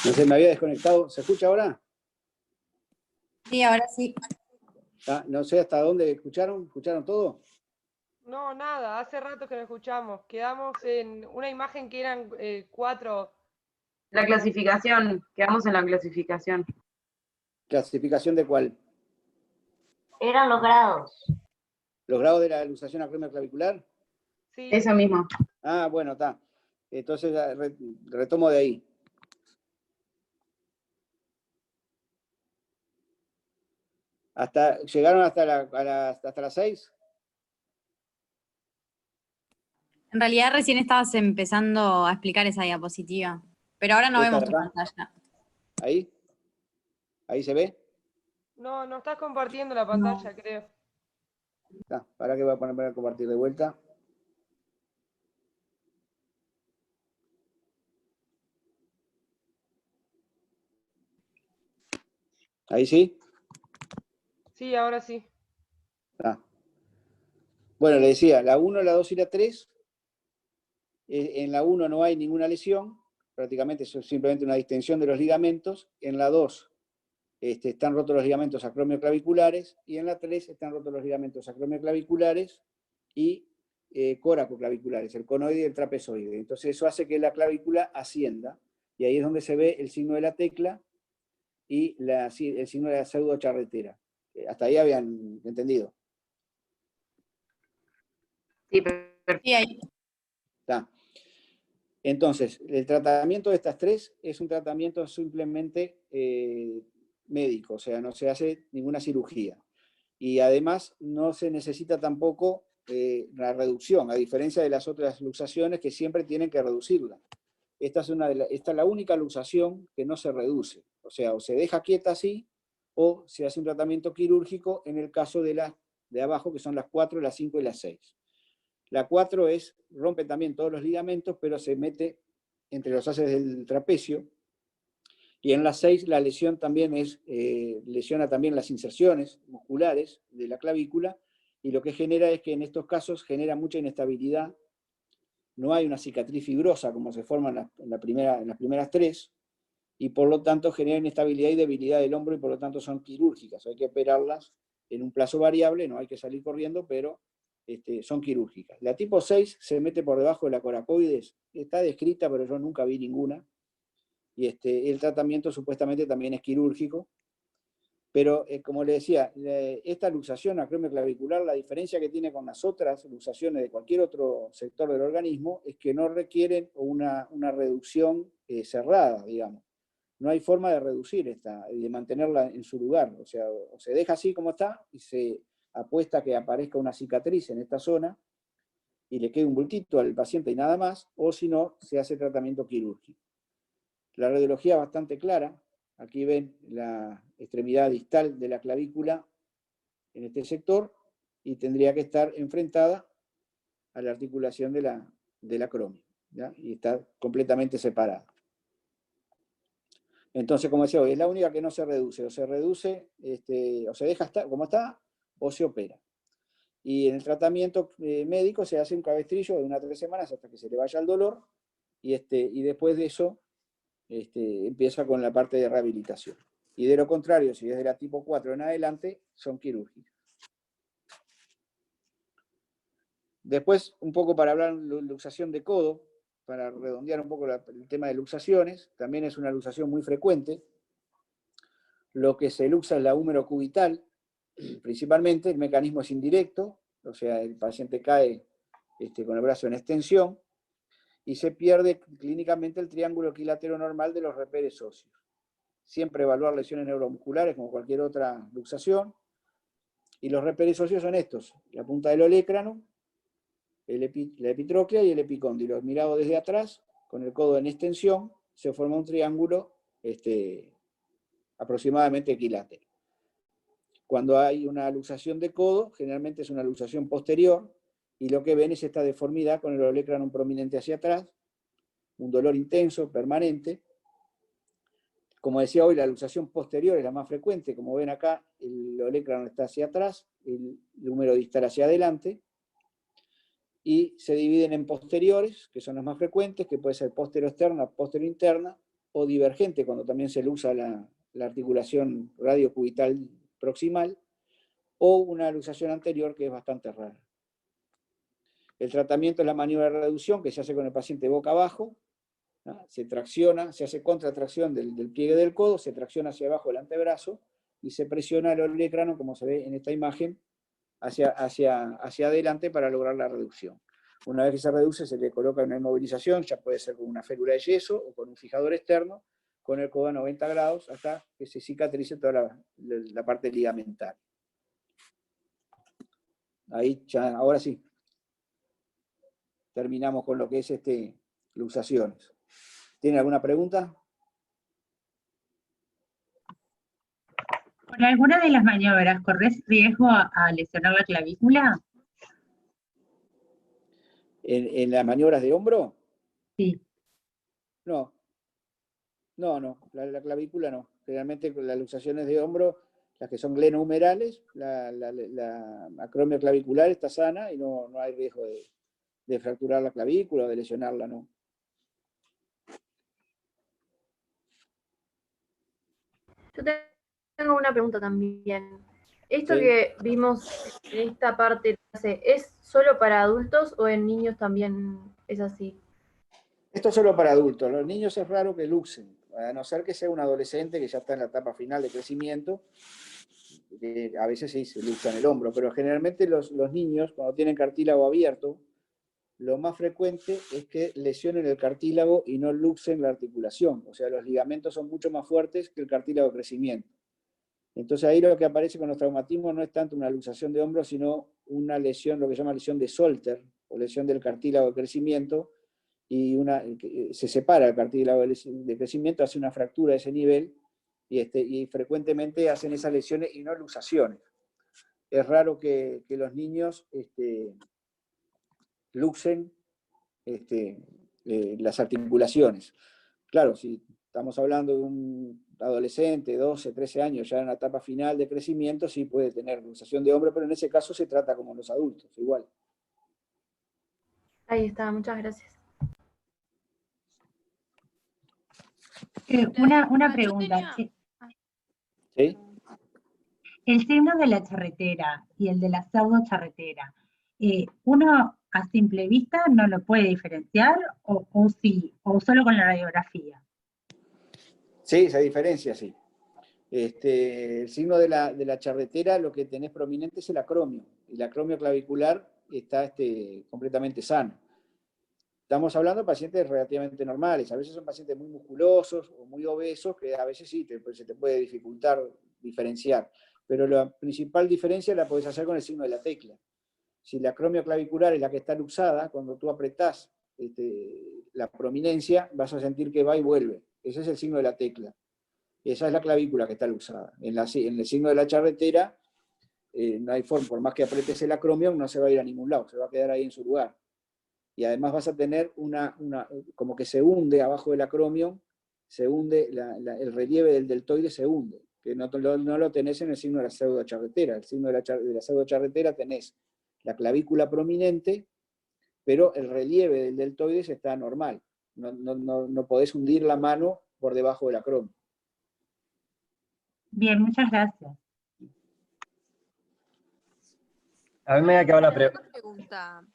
[SPEAKER 1] No sé, me había desconectado. ¿Se escucha ahora?
[SPEAKER 2] Sí, ahora sí.
[SPEAKER 1] Ah, no sé hasta dónde escucharon. ¿Escucharon todo?
[SPEAKER 3] No, nada, hace rato que no escuchamos. Quedamos en una imagen que eran 4.
[SPEAKER 4] La clasificación, quedamos en la clasificación.
[SPEAKER 1] ¿Clasificación de cuál?
[SPEAKER 6] Eran los grados.
[SPEAKER 1] ¿Los grados de la luxación acromioclavicular?
[SPEAKER 3] Sí,
[SPEAKER 4] Eso mismo.
[SPEAKER 1] Ah, bueno, está. Entonces retomo de ahí. ¿Llegaron hasta las 6?
[SPEAKER 2] En realidad recién estabas empezando a explicar esa diapositiva, pero ahora no
[SPEAKER 1] ¿Esta
[SPEAKER 2] vemos
[SPEAKER 1] de
[SPEAKER 2] tu
[SPEAKER 1] acá?
[SPEAKER 2] pantalla.
[SPEAKER 1] ¿Ahí? ¿Ahí se ve?
[SPEAKER 3] no, no estás compartiendo la pantalla, creo.
[SPEAKER 1] ¿Para qué voy a poner a compartir de vuelta? ¿Ahí sí?
[SPEAKER 3] Sí, ahora sí.
[SPEAKER 1] Ah. Bueno, le decía, la 1, la 2 y la 3. En la 1 no hay ninguna lesión, prácticamente es simplemente una distensión de los ligamentos. En la 2 están rotos los ligamentos acromioclaviculares, y en la 3 están rotos los ligamentos acromioclaviculares y coracoclaviculares, el conoide y el trapezoide. Entonces eso hace que la clavícula ascienda, y ahí es donde se ve el signo de la tecla y el signo de la pseudocharretera. Hasta ahí habían entendido.
[SPEAKER 4] Sí, perfecto.
[SPEAKER 2] Sí, ahí.
[SPEAKER 1] Está. Entonces, el tratamiento de estas tres es un tratamiento simplemente médico, o sea, no se hace ninguna cirugía. Y además no se necesita tampoco la reducción, a diferencia de las otras luxaciones que siempre tienen que reducirla. Esta es la única luxación que no se reduce. O sea, o se deja quieta así, o se hace un tratamiento quirúrgico en el caso de las de abajo, que son las 4, las 5 y las 6. La 4 rompe también todos los ligamentos, pero se mete entre los haces del trapecio. Y en la 6 la lesión también lesiona también las inserciones musculares de la clavícula, y lo que genera es que en estos casos genera mucha inestabilidad. No hay una cicatriz fibrosa como se forma en las primeras 3, y por lo tanto genera inestabilidad y debilidad del hombro, y por lo tanto son quirúrgicas. Hay que operarlas en un plazo variable, no hay que salir corriendo, pero son quirúrgicas. La tipo 6 se mete por debajo de la coracoides, está descrita, pero yo nunca vi ninguna, y el tratamiento supuestamente también es quirúrgico, pero como le decía, esta luxación acromioclavicular, la diferencia que tiene con las otras luxaciones de cualquier otro sector del organismo es que no requieren una reducción cerrada, digamos. No hay forma de reducir de mantenerla en su lugar, o sea, o se deja así como está y se apuesta a que aparezca una cicatriz en esta zona y le quede un bultito al paciente y nada más, o si no, se hace tratamiento quirúrgico. La radiología es bastante clara. Aquí ven la extremidad distal de la clavícula en este sector, y tendría que estar enfrentada a la articulación del acromio, ¿ya? Y está completamente separada. Entonces, como decía hoy, es la única que no se reduce, o se reduce, o se deja estar como está, o se opera. Y en el tratamiento médico se hace un cabestrillo de 1 a 3 semanas hasta que se le vaya el dolor, y después de eso empieza con la parte de rehabilitación. Y de lo contrario, si es de la tipo 4 en adelante, son quirúrgicas. Después, un poco para hablar de luxación de codo, para redondear un poco el tema de luxaciones, también es una luxación muy frecuente. Lo que se luxa es la húmero cubital, principalmente. El mecanismo es indirecto, o sea, el paciente cae con el brazo en extensión, y se pierde clínicamente el triángulo equilátero normal de los reperes óseos. Siempre evaluar lesiones neuromusculares como cualquier otra luxación, y los reperes óseos son estos: la punta del olecrano, la epitróclea y el epicóndilo. Mirado desde atrás, con el codo en extensión, se forma un triángulo aproximadamente equilátero. Cuando hay una luxación de codo, generalmente es una luxación posterior, y lo que ven es esta deformidad con el olecrano prominente hacia atrás, un dolor intenso, permanente. Como decía hoy, la luxación posterior es la más frecuente. Como ven acá, el olecrano está hacia atrás, el húmero distal hacia adelante, y se dividen en posteriores, que son las más frecuentes, que puede ser postero externa, postero interna, o divergente, cuando también se le usa la articulación radiocubital proximal, o una luxación anterior que es bastante rara. El tratamiento es la maniobra de reducción que se hace con el paciente boca abajo, ¿no? Se tracciona, se hace contratracción del pliegue del codo, se tracciona hacia abajo el antebrazo y se presiona el olecrano, como se ve en esta imagen, hacia adelante para lograr la reducción. Una vez que se reduce, se le coloca una inmovilización, ya puede ser con una férula de yeso o con un fijador externo, con el codo a 90 grados, hasta que se cicatrice toda la parte ligamentar. Ahí ya, ahora sí, terminamos con lo que es luxaciones. ¿Tienen alguna pregunta?
[SPEAKER 7] ¿Con alguna de las maniobras corres riesgo a lesionar la clavícula?
[SPEAKER 1] ¿En las maniobras de hombro?
[SPEAKER 7] Sí.
[SPEAKER 1] No, la clavícula no. Generalmente las luxaciones de hombro, las que son glenohumerales, la acromio clavicular está sana y no hay riesgo de fracturar la clavícula o de lesionarla, no.
[SPEAKER 8] Yo tengo una pregunta también. ¿Esto
[SPEAKER 1] Sí.
[SPEAKER 8] que vimos en esta parte es solo para adultos o en niños también es así?
[SPEAKER 1] Esto es solo para adultos. Los niños es raro que luxen, a no ser que sea un adolescente que ya está en la etapa final de crecimiento. A veces sí se luxan el hombro, pero generalmente los niños, cuando tienen cartílago abierto, lo más frecuente es que lesionen el cartílago y no luxen la articulación. O sea, los ligamentos son mucho más fuertes que el cartílago de crecimiento. Entonces ahí lo que aparece con los traumatismos no es tanto una luxación de hombro, sino una lesión, lo que se llama lesión de Solter, o lesión del cartílago de crecimiento, y se separa el cartílago de crecimiento, hace una fractura a ese nivel, y frecuentemente hacen esas lesiones y no luxaciones. Es raro que los niños luxen las articulaciones. Claro, si estamos hablando de un adolescente, 12, 13 años, ya en la etapa final de crecimiento, sí puede tener luxación de hombro, pero en ese caso se trata como los adultos, igual.
[SPEAKER 8] Ahí está, muchas gracias.
[SPEAKER 7] Una pregunta.
[SPEAKER 1] ¿Sí?
[SPEAKER 7] El signo de la charretera y el de la pseudo-charretera, ¿uno a simple vista no lo puede diferenciar o sí, o solo con la radiografía?
[SPEAKER 1] Sí, se diferencia, sí. El signo de la charretera, lo que tenés prominente es el acromio. El acromio clavicular está completamente sano. Estamos hablando de pacientes relativamente normales. A veces son pacientes muy musculosos o muy obesos, que a veces sí se te puede dificultar diferenciar. Pero la principal diferencia la podés hacer con el signo de la tecla. Si la acromio clavicular es la que está luxada, cuando tú apretás la prominencia, vas a sentir que va y vuelve. Ese es el signo de la tecla. Esa es la clavícula que está luxada. En el signo de la charretera, no hay forma, por más que apretes el acromio, no se va a ir a ningún lado, se va a quedar ahí en su lugar. Y además vas a tener como que se hunde abajo del acromio, se hunde, el relieve del deltoide se hunde, que no lo tenés en el signo de la pseudocharretera. El signo de la pseudocharretera tenés la clavícula prominente, pero el relieve del deltoides está normal. No podés hundir la mano por debajo del acromio.
[SPEAKER 7] Bien, muchas gracias.
[SPEAKER 9] A mí me ha quedado la
[SPEAKER 10] Una
[SPEAKER 9] pregunta.
[SPEAKER 10] pregunta.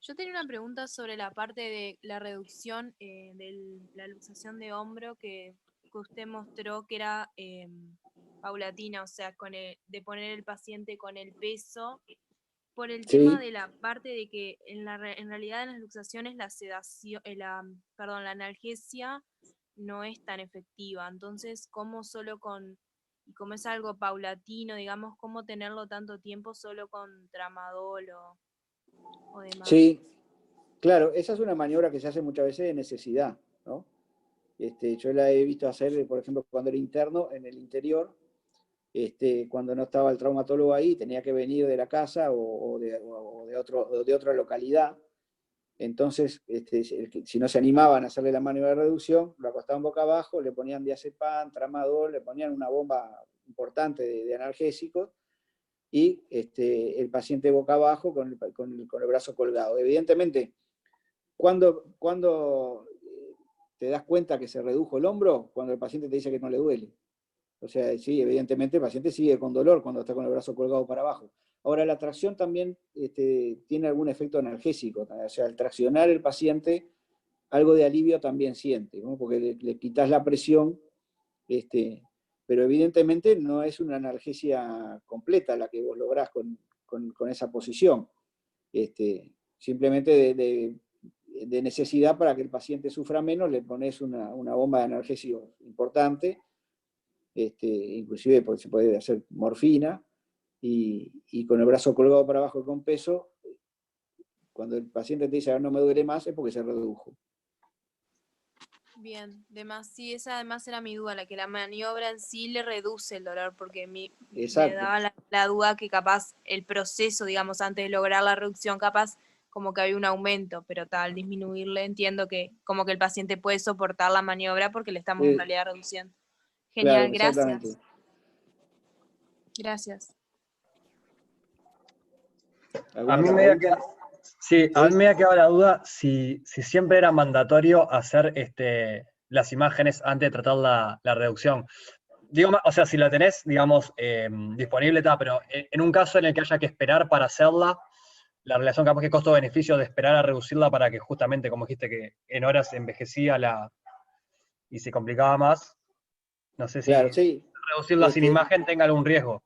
[SPEAKER 10] Yo tenía una pregunta sobre la parte de la reducción de la luxación de hombro que usted mostró que era paulatina, o sea, de poner el paciente con el peso, por el tema
[SPEAKER 1] Sí.
[SPEAKER 10] de la parte de que en realidad en las luxaciones la sedación, la analgesia no es tan efectiva. Entonces, ¿cómo y como es algo paulatino, digamos, cómo tenerlo tanto tiempo solo con tramadol o demás?
[SPEAKER 1] Sí, claro, esa es una maniobra que se hace muchas veces de necesidad, ¿no? Yo la he visto hacer, por ejemplo, cuando era interno en el interior, cuando no estaba el traumatólogo ahí, tenía que venir de la casa o de otra localidad. Entonces, si no se animaban a hacerle la maniobra de reducción, lo acostaban boca abajo, le ponían diazepam, tramadol, le ponían una bomba importante de analgésicos, y el paciente boca abajo con el brazo colgado. Evidentemente, cuando te das cuenta que se redujo el hombro cuando el paciente te dice que no le duele. O sea, sí, evidentemente el paciente sigue con dolor cuando está con el brazo colgado para abajo. Ahora, la tracción también tiene algún efecto analgésico. O sea, al traccionar el paciente, algo de alivio también siente, ¿no? Porque le quitas la presión, pero evidentemente no es una analgesia completa la que vos lográs con esa posición. Simplemente de necesidad para que el paciente sufra menos, le pones una bomba de analgesio importante, inclusive se puede hacer morfina, y con el brazo colgado para abajo con peso, cuando el paciente te dice, no me duele más, es porque se redujo.
[SPEAKER 10] Bien, sí, esa además era mi duda, la que la maniobra en sí le reduce el dolor, porque me daba la duda que capaz el proceso, digamos, antes de lograr la reducción, capaz como que había un aumento, pero al disminuirle entiendo que como que el paciente puede soportar la maniobra porque le estamos en realidad reduciendo. Genial,
[SPEAKER 1] claro,
[SPEAKER 10] gracias. Gracias.
[SPEAKER 9] A mí me ha quedado la duda si siempre era mandatorio hacer las imágenes antes de tratar la reducción. Digo, o sea, si la tenés, digamos, disponible, pero en un caso en el que haya que esperar para hacerla, la relación capaz que costo-beneficio de esperar a reducirla para que justamente, como dijiste, que en horas envejecía y se complicaba más, no sé si reducirla sin imagen tenga algún riesgo.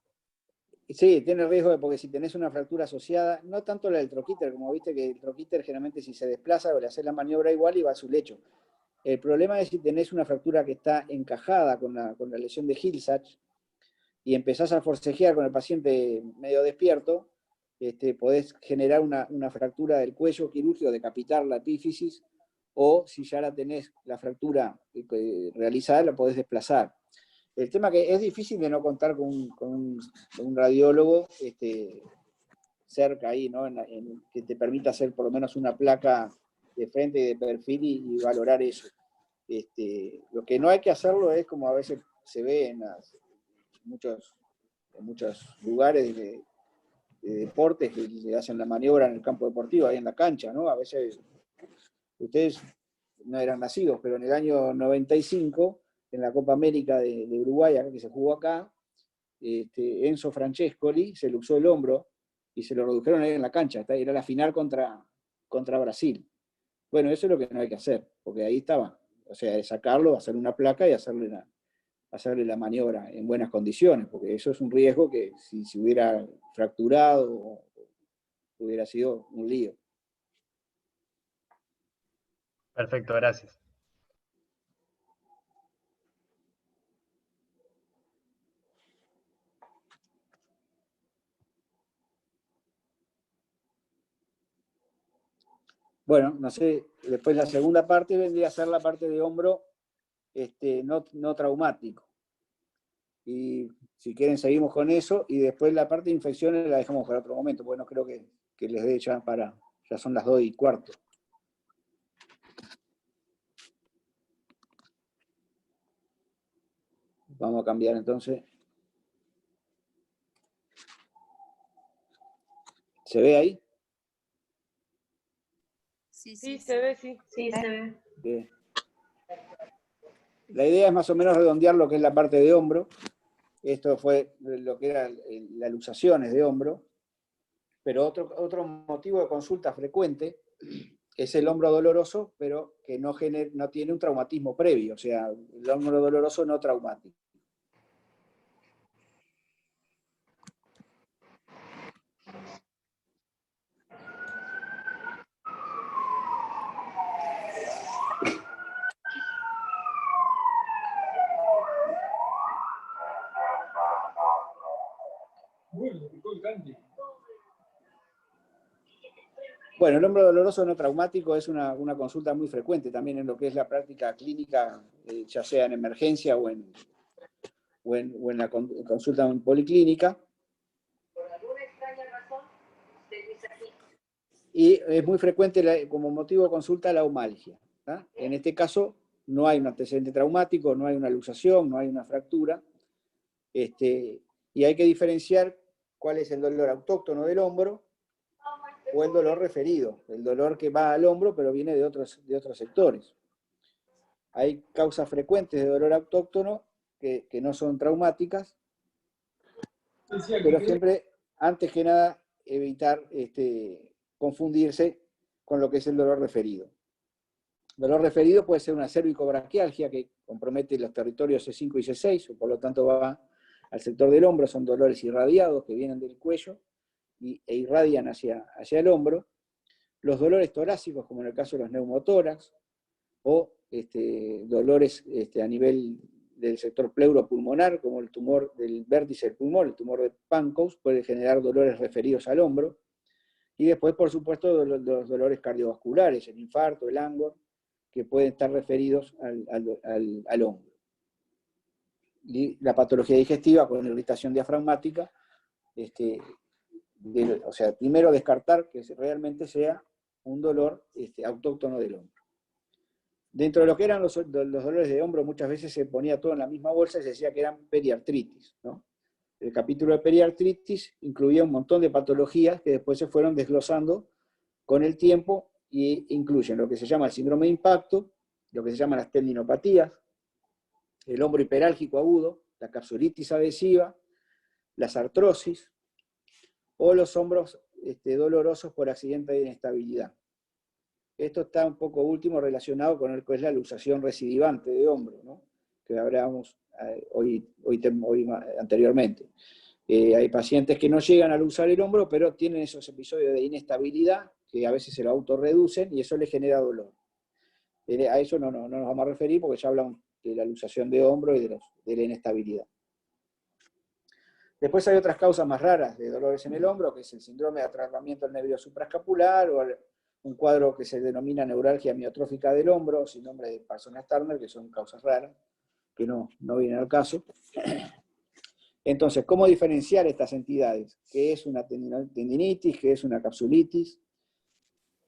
[SPEAKER 1] Sí, tiene riesgo porque si tenés una fractura asociada, no tanto la del troquíter, como viste que el troquíter generalmente si se desplaza o le haces la maniobra igual y va a su lecho. El problema es si tenés una fractura que está encajada con la lesión de Hill-Sachs y empezás a forcejear con el paciente medio despierto, podés generar una fractura del cuello quirúrgico, decapitar la epífisis, o si ya la tenés la fractura realizada, la podés desplazar. El tema que es difícil de no contar con un radiólogo cerca ahí, ¿no? Que te permita hacer por lo menos una placa de frente y de perfil y valorar eso. Lo que no hay que hacerlo es como a veces se ve en muchos lugares de deportes que le hacen la maniobra en el campo deportivo, ahí en la cancha, ¿no? A veces, ustedes no eran nacidos, pero en el año 95, en la Copa América de Uruguay, que se jugó acá, Enzo Francescoli se luxó el hombro y se lo redujeron ahí en la cancha, era la final contra Brasil. Bueno, eso es lo que no hay que hacer, porque ahí estaba, o sea, de sacarlo, hacer una placa y hacerle la maniobra en buenas condiciones, porque eso es un riesgo que si hubiera fracturado hubiera sido un lío.
[SPEAKER 9] Perfecto, gracias.
[SPEAKER 1] Bueno, no sé, después la segunda parte vendría a ser la parte de hombro no traumático. Y si quieren seguimos con eso, y después la parte de infecciones la dejamos para otro momento, porque no creo que les dé ya son las 2:15. Vamos a cambiar entonces. ¿Se ve ahí?
[SPEAKER 3] Sí, se ve, sí.
[SPEAKER 4] Sí, se ve.
[SPEAKER 1] Bien. La idea es más o menos redondear lo que es la parte de hombro. Esto fue lo que eran las luxaciones de hombro. Pero otro motivo de consulta frecuente es el hombro doloroso, pero que no tiene un traumatismo previo, o sea, el hombro doloroso no traumático. Bueno, el hombro doloroso no traumático es una consulta muy frecuente también en lo que es la práctica clínica, ya sea en emergencia o en la consulta policlínica. Y es muy frecuente como motivo de consulta la omalgia. ¿tá? En este caso no hay un antecedente traumático, no hay una luxación, no hay una fractura. Y hay que diferenciar cuál es el dolor autóctono del hombro o el dolor referido, el dolor que va al hombro pero viene de otros sectores. Hay causas frecuentes de dolor autóctono que no son traumáticas, pero siempre, antes que nada, evitar confundirse con lo que es el dolor referido. El dolor referido puede ser una cervicobraquialgia que compromete los territorios C5 y C6, o por lo tanto va al sector del hombro, son dolores irradiados que vienen del cuello e irradian hacia el hombro. Los dolores torácicos, como en el caso de los neumotórax, o dolores a nivel del sector pleuropulmonar, como el tumor del vértice del pulmón, el tumor de Pancoast, puede generar dolores referidos al hombro. Y después, por supuesto, los dolores cardiovasculares, el infarto, el angor, que pueden estar referidos al hombro. Y la patología digestiva con irritación diafragmática, o sea, primero descartar que realmente sea un dolor autóctono del hombro. Dentro de lo que eran los dolores de hombro, muchas veces se ponía todo en la misma bolsa y se decía que eran periartritis, ¿no? El capítulo de periartritis incluía un montón de patologías que después se fueron desglosando con el tiempo e incluyen lo que se llama el síndrome de impacto, lo que se llaman las tendinopatías, el hombro hiperálgico agudo, la capsulitis adhesiva, las artrosis, o los hombros dolorosos por accidente de inestabilidad. Esto está un poco último relacionado con el que es la luxación recidivante de hombro, ¿no? Que hablábamos hoy anteriormente. Hay pacientes que no llegan a luxar el hombro, pero tienen esos episodios de inestabilidad que a veces se lo autorreducen y eso les genera dolor. A eso no nos vamos a referir porque ya hablamos de la luxación de hombro y de la inestabilidad. Después hay otras causas más raras de dolores en el hombro, que es el síndrome de atrapamiento del nervio supraescapular, o un cuadro que se denomina neuralgia miotrófica del hombro, síndrome de Parsonage-Turner, que son causas raras, que no vienen al caso. Entonces, ¿cómo diferenciar estas entidades? ¿Qué es una tendinitis? ¿Qué es una capsulitis?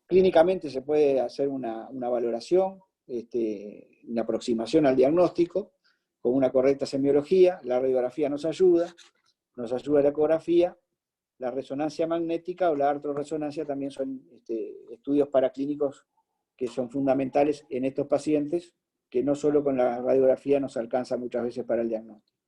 [SPEAKER 1] Clínicamente se puede hacer una valoración, una aproximación al diagnóstico, con una correcta semiología. La radiografía nos ayuda la ecografía, la resonancia magnética o la artrorresonancia también son estudios paraclínicos que son fundamentales en estos pacientes, que no solo con la radiografía nos alcanza muchas veces para el diagnóstico.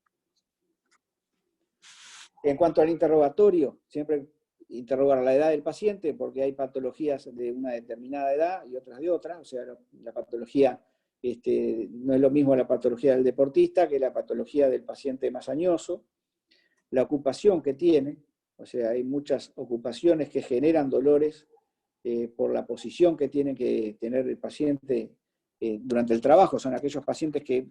[SPEAKER 1] En cuanto al interrogatorio, siempre interrogar la edad del paciente, porque hay patologías de una determinada edad y otras de otra, o sea, la patología no es lo mismo la patología del deportista que la patología del paciente más añoso, la ocupación que tiene, o sea, hay muchas ocupaciones que generan dolores por la posición que tiene que tener el paciente durante el trabajo, son aquellos pacientes que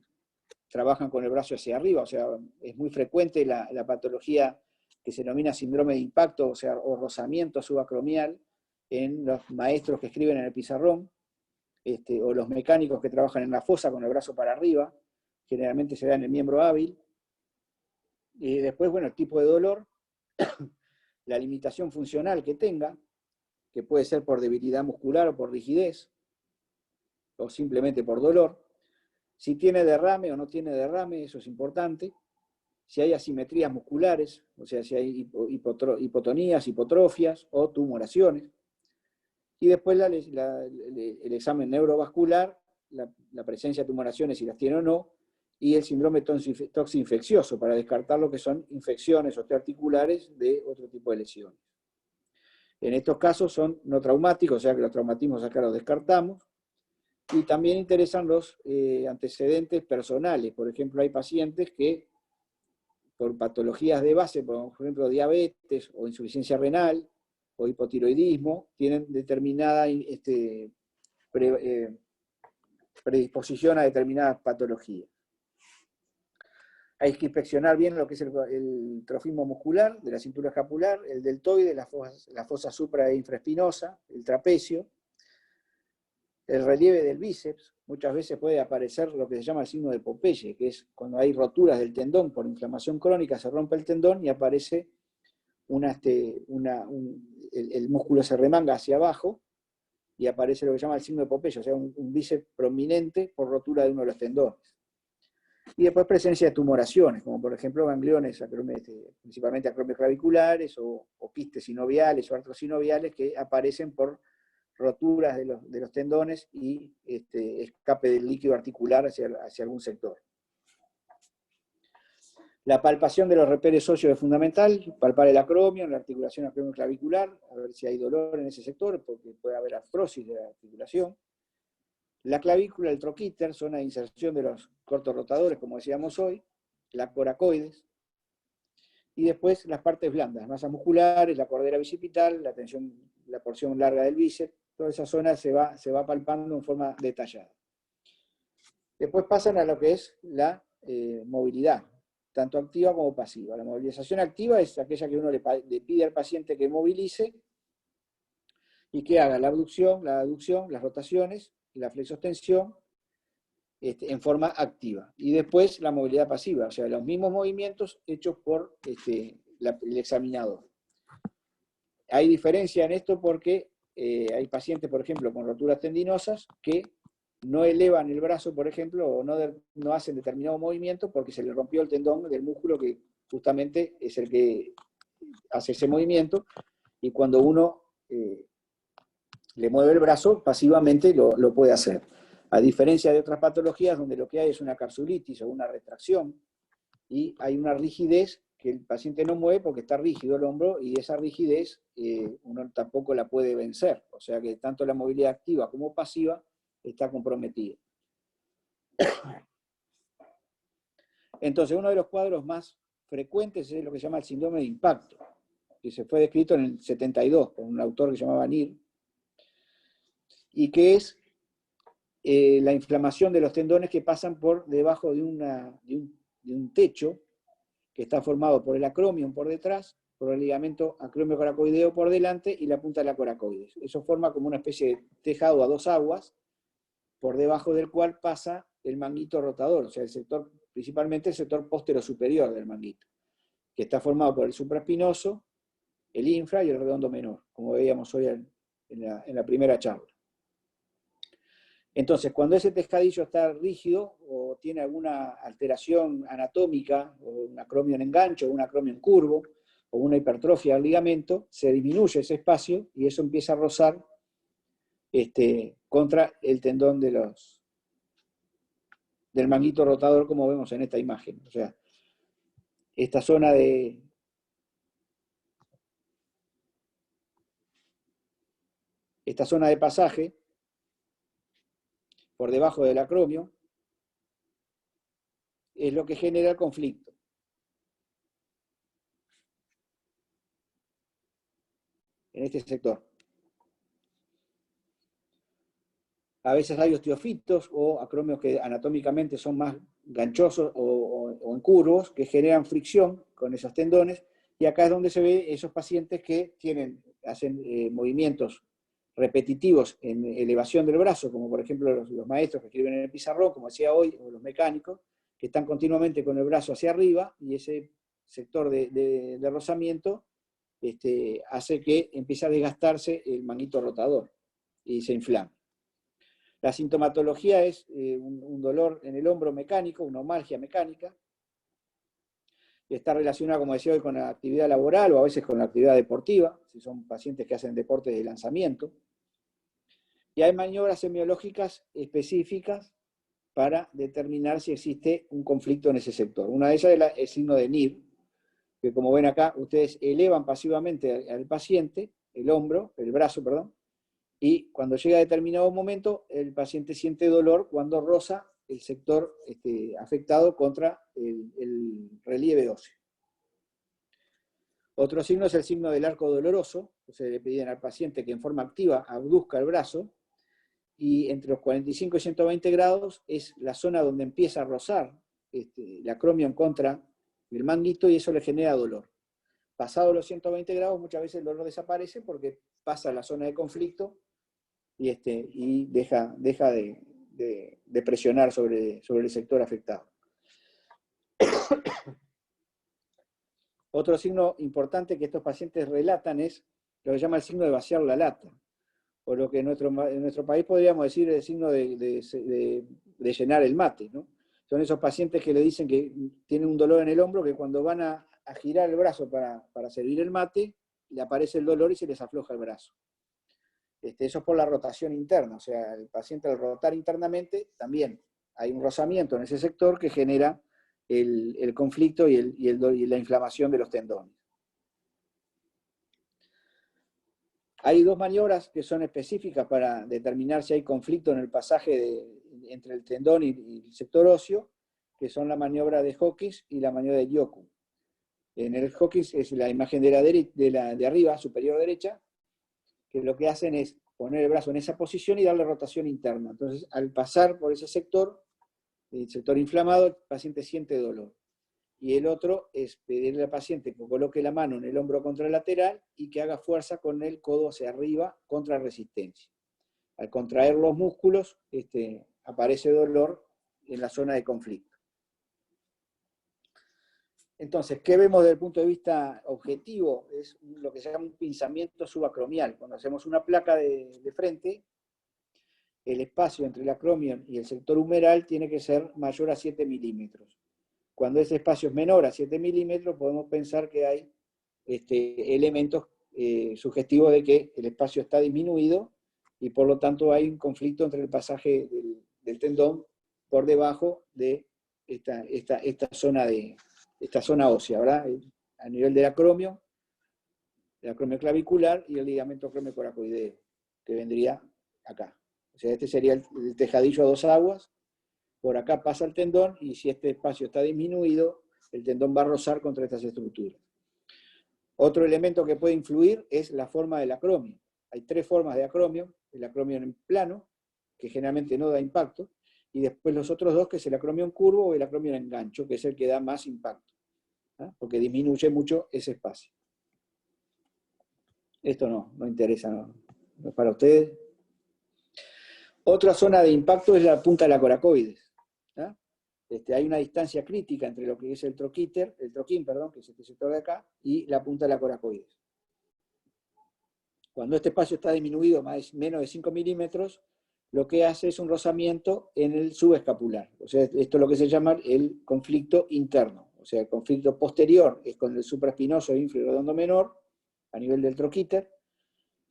[SPEAKER 1] trabajan con el brazo hacia arriba, o sea, es muy frecuente la patología que se denomina síndrome de impacto, o sea, o rozamiento subacromial, en los maestros que escriben en el pizarrón, o los mecánicos que trabajan en la fosa con el brazo para arriba, generalmente se da en el miembro hábil. Y después, bueno, el tipo de dolor, la limitación funcional que tenga, que puede ser por debilidad muscular o por rigidez, o simplemente por dolor. Si tiene derrame o no tiene derrame, eso es importante. Si hay asimetrías musculares, o sea, si hay hipotonías, hipotrofias o tumoraciones. Y después el examen neurovascular, la presencia de tumoraciones, si las tiene o no, y el síndrome toxinfeccioso, para descartar lo que son infecciones osteoarticulares de otro tipo de lesiones. En estos casos son no traumáticos, o sea que los traumatismos acá los descartamos. Y también interesan los antecedentes personales. Por ejemplo, hay pacientes que, por patologías de base, por ejemplo, diabetes o insuficiencia renal o hipotiroidismo, tienen determinada predisposición a determinadas patologías. Hay que inspeccionar bien lo que es el trofismo muscular de la cintura escapular, el deltoide, la fosa supra e infraespinosa, el trapecio, el relieve del bíceps. Muchas veces puede aparecer lo que se llama el signo de Popeye, que es cuando hay roturas del tendón por inflamación crónica, se rompe el tendón y aparece el músculo se remanga hacia abajo y aparece lo que se llama el signo de Popeye, o sea, un bíceps prominente por rotura de uno de los tendones. Y después presencia de tumoraciones, como por ejemplo gangliones, principalmente acromioclaviculares, o quistes sinoviales o artrosinoviales, que aparecen por roturas de los tendones y escape del líquido articular hacia algún sector. La palpación de los reperes óseos es fundamental, palpar el acromio, la articulación acromioclavicular, a ver si hay dolor en ese sector, porque puede haber artrosis de la articulación. La clavícula, el troquíter, zona de inserción de los cortos rotadores, como decíamos hoy, la coracoides, y después las partes blandas, masas musculares, la cordera bicipital, la porción larga del bíceps, toda esa zona se va palpando en forma detallada. Después pasan a lo que es la movilidad, tanto activa como pasiva. La movilización activa es aquella que uno le pide al paciente que movilice y que haga la abducción, la aducción, las rotaciones, la flexoextensión en forma activa. Y después la movilidad pasiva, o sea, los mismos movimientos hechos por el examinador. Hay diferencia en esto porque hay pacientes, por ejemplo, con roturas tendinosas que no elevan el brazo, por ejemplo, o no hacen determinado movimiento porque se le rompió el tendón del músculo que justamente es el que hace ese movimiento, y cuando uno le mueve el brazo, pasivamente lo puede hacer. A diferencia de otras patologías donde lo que hay es una capsulitis o una retracción, y hay una rigidez que el paciente no mueve porque está rígido el hombro, y esa rigidez uno tampoco la puede vencer. O sea que tanto la movilidad activa como pasiva está comprometida. Entonces, uno de los cuadros más frecuentes es lo que se llama el síndrome de impacto, que se fue descrito en el 72 por un autor que se llamaba Neer, y que es la inflamación de los tendones que pasan por debajo de un techo que está formado por el acromion por detrás, por el ligamento acromio-coracoideo por delante y la punta de la coracoides. Eso forma como una especie de tejado a dos aguas, por debajo del cual pasa el manguito rotador, o sea, principalmente el sector póstero superior del manguito, que está formado por el supraespinoso, el infra y el redondo menor, como veíamos hoy en la primera charla. Entonces, cuando ese tejadillo está rígido o tiene alguna alteración anatómica, o un acromio en engancho, o un acromio en curvo, o una hipertrofia del ligamento, se disminuye ese espacio y eso empieza a rozar contra el tendón del manguito rotador, como vemos en esta imagen. O sea, esta zona de pasaje por debajo del acromio es lo que genera el conflicto. En este sector. A veces hay osteofitos o acromios que anatómicamente son más ganchosos o en curvos, que generan fricción con esos tendones, y acá es donde se ve esos pacientes que hacen movimientos repetitivos en elevación del brazo, como por ejemplo los maestros que escriben en el pizarrón, como decía hoy, o los mecánicos, que están continuamente con el brazo hacia arriba, y ese sector de rozamiento hace que empiece a desgastarse el manguito rotador y se inflama. La sintomatología es un dolor en el hombro mecánico, una omalgia mecánica, que está relacionada, como decía hoy, con la actividad laboral o a veces con la actividad deportiva, si son pacientes que hacen deportes de lanzamiento. Y hay maniobras semiológicas específicas para determinar si existe un conflicto en ese sector. Una de ellas es el signo de Neer, que como ven acá, ustedes elevan pasivamente al paciente, el brazo, y cuando llega a determinado momento, el paciente siente dolor cuando roza el sector afectado contra el relieve óseo. Otro signo es el signo del arco doloroso, se le piden al paciente que en forma activa abduzca el brazo, y entre los 45 y 120 grados es la zona donde empieza a rozar el acromion contra el manguito, y eso le genera dolor. Pasado los 120 grados, muchas veces el dolor desaparece porque pasa a la zona de conflicto y deja de presionar sobre el sector afectado. Otro signo importante que estos pacientes relatan es lo que se llama el signo de vaciar la lata, o lo que en nuestro país podríamos decir el signo de llenar el mate, ¿no? Son esos pacientes que le dicen que tienen un dolor en el hombro, que cuando van a girar el brazo para servir el mate, le aparece el dolor y se les afloja el brazo. Eso es por la rotación interna, o sea, el paciente al rotar internamente también hay un rozamiento en ese sector que genera el conflicto y la inflamación de los tendones. Hay dos maniobras que son específicas para determinar si hay conflicto en el pasaje entre el tendón y el sector óseo, que son la maniobra de Hawkins y la maniobra de Yoku. En el Hawkins es la imagen de arriba, superior derecha, que lo que hacen es poner el brazo en esa posición y darle rotación interna. Entonces, al pasar por ese sector, el sector inflamado, el paciente siente dolor. Y el otro es pedirle al paciente que coloque la mano en el hombro contralateral y que haga fuerza con el codo hacia arriba contra resistencia. Al contraer los músculos, aparece dolor en la zona de conflicto. Entonces, ¿qué vemos desde el punto de vista objetivo? Es lo que se llama un pinzamiento subacromial. Cuando hacemos una placa de frente, el espacio entre el acromion y el sector humeral tiene que ser mayor a 7 milímetros. Cuando ese espacio es menor a 7 milímetros, podemos pensar que hay elementos sugestivos de que el espacio está disminuido y por lo tanto hay un conflicto entre el pasaje del tendón por debajo de esta zona ósea, ¿verdad? A nivel del acromio clavicular y el ligamento acromio coracoideo, que vendría acá. O sea, este sería el tejadillo a dos aguas. Por acá pasa el tendón y si este espacio está disminuido, el tendón va a rozar contra estas estructuras. Otro elemento que puede influir es la forma del acromio. Hay tres formas de acromio: el acromio en plano, que generalmente no da impacto, y después los otros dos, que es el acromio en curvo o el acromio en gancho, que es el que da más impacto, ¿ah? Porque disminuye mucho ese espacio. Esto no interesa, no es para ustedes. Otra zona de impacto es la punta de la coracoides. Hay una distancia crítica entre lo que es el troquín, que es este sector de acá, y la punta de la coracoides. Cuando este espacio está disminuido menos de 5 milímetros, lo que hace es un rozamiento en el subescapular. O sea, esto es lo que se llama el conflicto interno. O sea, el conflicto posterior es con el supraespinoso e infrarredondo menor, a nivel del troquíter,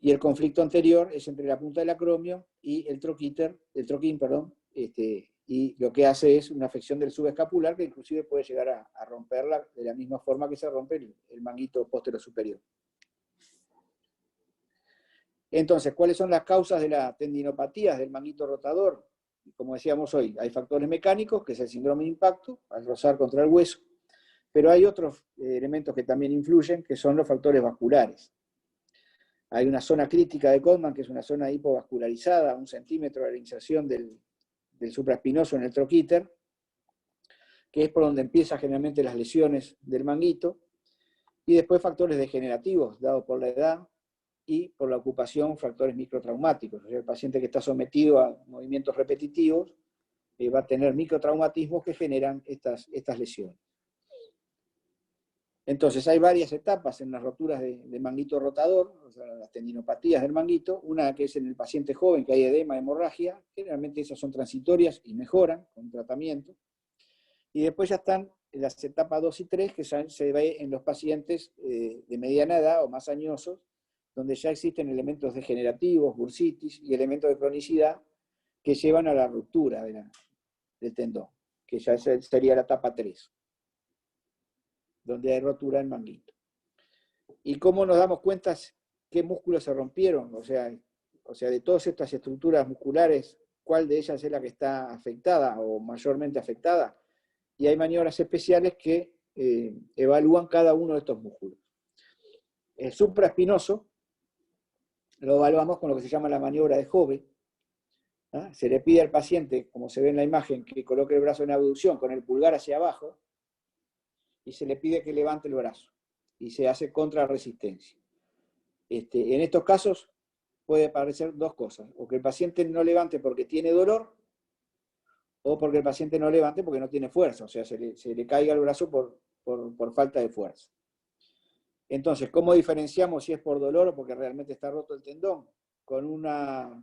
[SPEAKER 1] y el conflicto anterior es entre la punta del acromio y el troquín, y lo que hace es una afección del subescapular que inclusive puede llegar a romperla de la misma forma que se rompe el manguito posterior superior. Entonces, ¿cuáles son las causas de las tendinopatías del manguito rotador? Como decíamos hoy, hay factores mecánicos, que es el síndrome de impacto, al rozar contra el hueso, pero hay otros elementos que también influyen, que son los factores vasculares. Hay una zona crítica de Codman, que es una zona hipovascularizada, a 1 centímetro de la inserción del supraespinoso en el troquíter, que es por donde empiezan generalmente las lesiones del manguito, y después factores degenerativos, dados por la edad, y por la ocupación, factores microtraumáticos. O sea, el paciente que está sometido a movimientos repetitivos va a tener microtraumatismos que generan estas lesiones. Entonces, hay varias etapas en las roturas de manguito rotador, o sea, las tendinopatías del manguito. Una que es en el paciente joven, que hay edema, hemorragia. Generalmente esas son transitorias y mejoran con tratamiento. Y después ya están las etapas 2 y 3, que se ve en los pacientes de mediana edad o más añosos, donde ya existen elementos degenerativos, bursitis y elementos de cronicidad que llevan a la ruptura del tendón, que ya sería la etapa 3, donde hay rotura del manguito. ¿Y cómo nos damos cuenta qué músculos se rompieron? O sea, de todas estas estructuras musculares, ¿cuál de ellas es la que está afectada o mayormente afectada? Y hay maniobras especiales que evalúan cada uno de estos músculos. El supraespinoso lo evaluamos con lo que se llama la maniobra de Hove. Se le pide al paciente, como se ve en la imagen, que coloque el brazo en abducción con el pulgar hacia abajo, y se le pide que levante el brazo, y se hace contra resistencia. En estos casos puede parecer dos cosas: o que el paciente no levante porque tiene dolor, o porque el paciente no levante porque no tiene fuerza, o sea, se le caiga el brazo por falta de fuerza. Entonces, ¿cómo diferenciamos si es por dolor o porque realmente está roto el tendón? Con una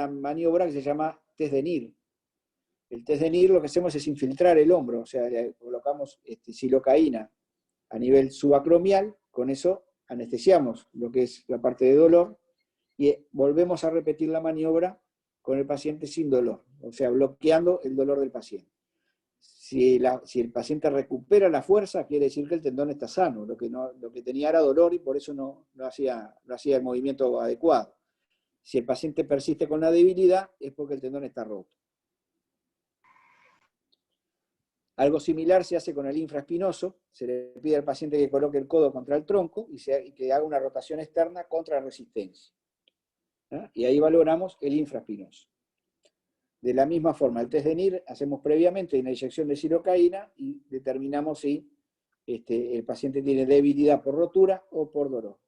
[SPEAKER 1] maniobra que se llama test de NIR. El test de NIR lo que hacemos es infiltrar el hombro, o sea, le colocamos silocaína a nivel subacromial, con eso anestesiamos lo que es la parte de dolor, y volvemos a repetir la maniobra con el paciente sin dolor, o sea, bloqueando el dolor del paciente. Si el paciente recupera la fuerza, quiere decir que el tendón está sano, lo que tenía era dolor y por eso no hacía el movimiento adecuado. Si el paciente persiste con la debilidad, es porque el tendón está roto. Algo similar se hace con el infraespinoso, se le pide al paciente que coloque el codo contra el tronco y que haga una rotación externa contra la resistencia. ¿Ah? Y ahí valoramos el infraespinoso. De la misma forma, el test de NIR hacemos previamente una inyección de silocaína y determinamos si el paciente tiene debilidad por rotura o por dolor.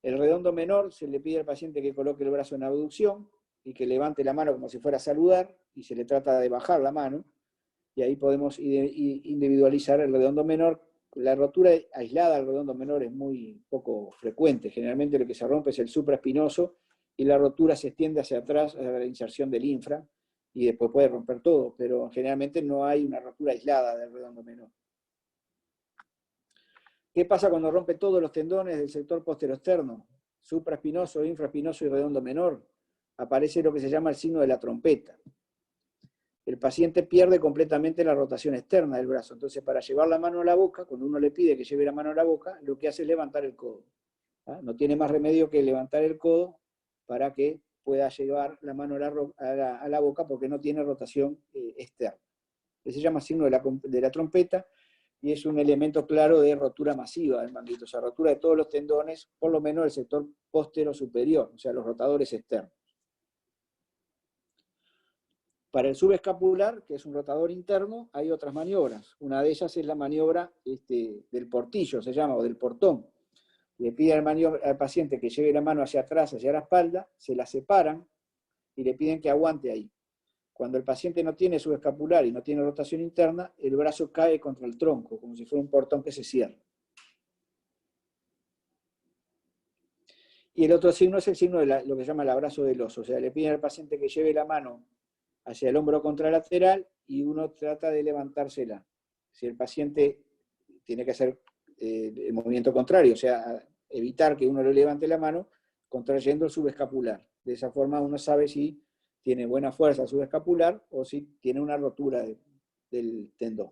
[SPEAKER 1] El redondo menor se le pide al paciente que coloque el brazo en abducción y que levante la mano como si fuera a saludar y se le trata de bajar la mano y ahí podemos individualizar el redondo menor. La rotura aislada del redondo menor es muy poco frecuente, generalmente lo que se rompe es el supraespinoso y la rotura se extiende hacia atrás a la inserción del infra y después puede romper todo, pero generalmente no hay una rotura aislada del redondo menor. ¿Qué pasa cuando rompe todos los tendones del sector posteroexterno? Supraespinoso, infraespinoso y redondo menor. Aparece lo que se llama el signo de la trompeta. El paciente pierde completamente la rotación externa del brazo. Entonces, para llevar la mano a la boca, cuando uno le pide que lleve la mano a la boca, lo que hace es levantar el codo. ¿Ah? No tiene más remedio que levantar el codo para que pueda llevar la mano a la boca porque no tiene rotación externa. Ese se llama signo de la trompeta y es un elemento claro de rotura masiva del manguito, o sea, rotura de todos los tendones, por lo menos del sector postero superior, o sea, los rotadores externos. Para el subescapular, que es un rotador interno, hay otras maniobras. Una de ellas es la maniobra del portillo, se llama, o del portón. Le piden al paciente que lleve la mano hacia atrás, hacia la espalda, se la separan y le piden que aguante ahí. Cuando el paciente no tiene subescapular y no tiene rotación interna, el brazo cae contra el tronco, como si fuera un portón que se cierra. Y el otro signo es el signo de lo que se llama el abrazo del oso. O sea, le piden al paciente que lleve la mano hacia el hombro contralateral y uno trata de levantársela. Si el paciente tiene que hacer el movimiento contrario, o sea, evitar que uno le levante la mano contrayendo el subescapular. De esa forma uno sabe si tiene buena fuerza subescapular o si tiene una rotura del tendón.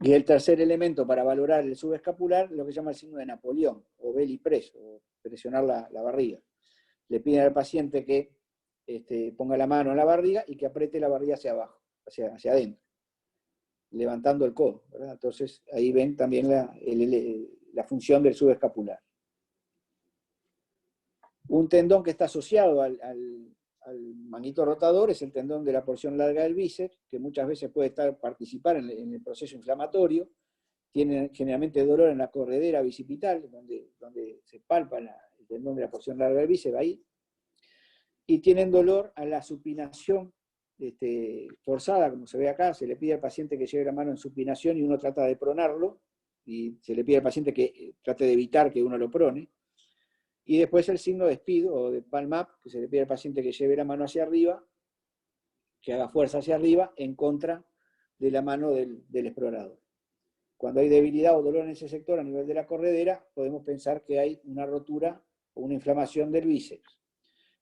[SPEAKER 1] Y el tercer elemento para valorar el subescapular, lo que se llama el signo de Napoleón, o belly press, o presionar la barriga. Le piden al paciente que ponga la mano en la barriga y que apriete la barriga hacia abajo, hacia adentro, levantando el codo, ¿verdad? Entonces ahí ven también la función del subescapular. Un tendón que está asociado al manguito rotador es el tendón de la porción larga del bíceps, que muchas veces puede participar en el proceso inflamatorio. Tiene generalmente dolor en la corredera bicipital, donde se palpa el tendón de la porción larga del bíceps, ahí. Y tienen dolor a la supinación forzada, como se ve acá. Se le pide al paciente que lleve la mano en supinación y uno trata de pronarlo, y se le pide al paciente que trate de evitar que uno lo prone. Y después el signo de speed o de palm up, que se le pide al paciente que lleve la mano hacia arriba, que haga fuerza hacia arriba en contra de la mano del explorador. Cuando hay debilidad o dolor en ese sector a nivel de la corredera, podemos pensar que hay una rotura o una inflamación del bíceps.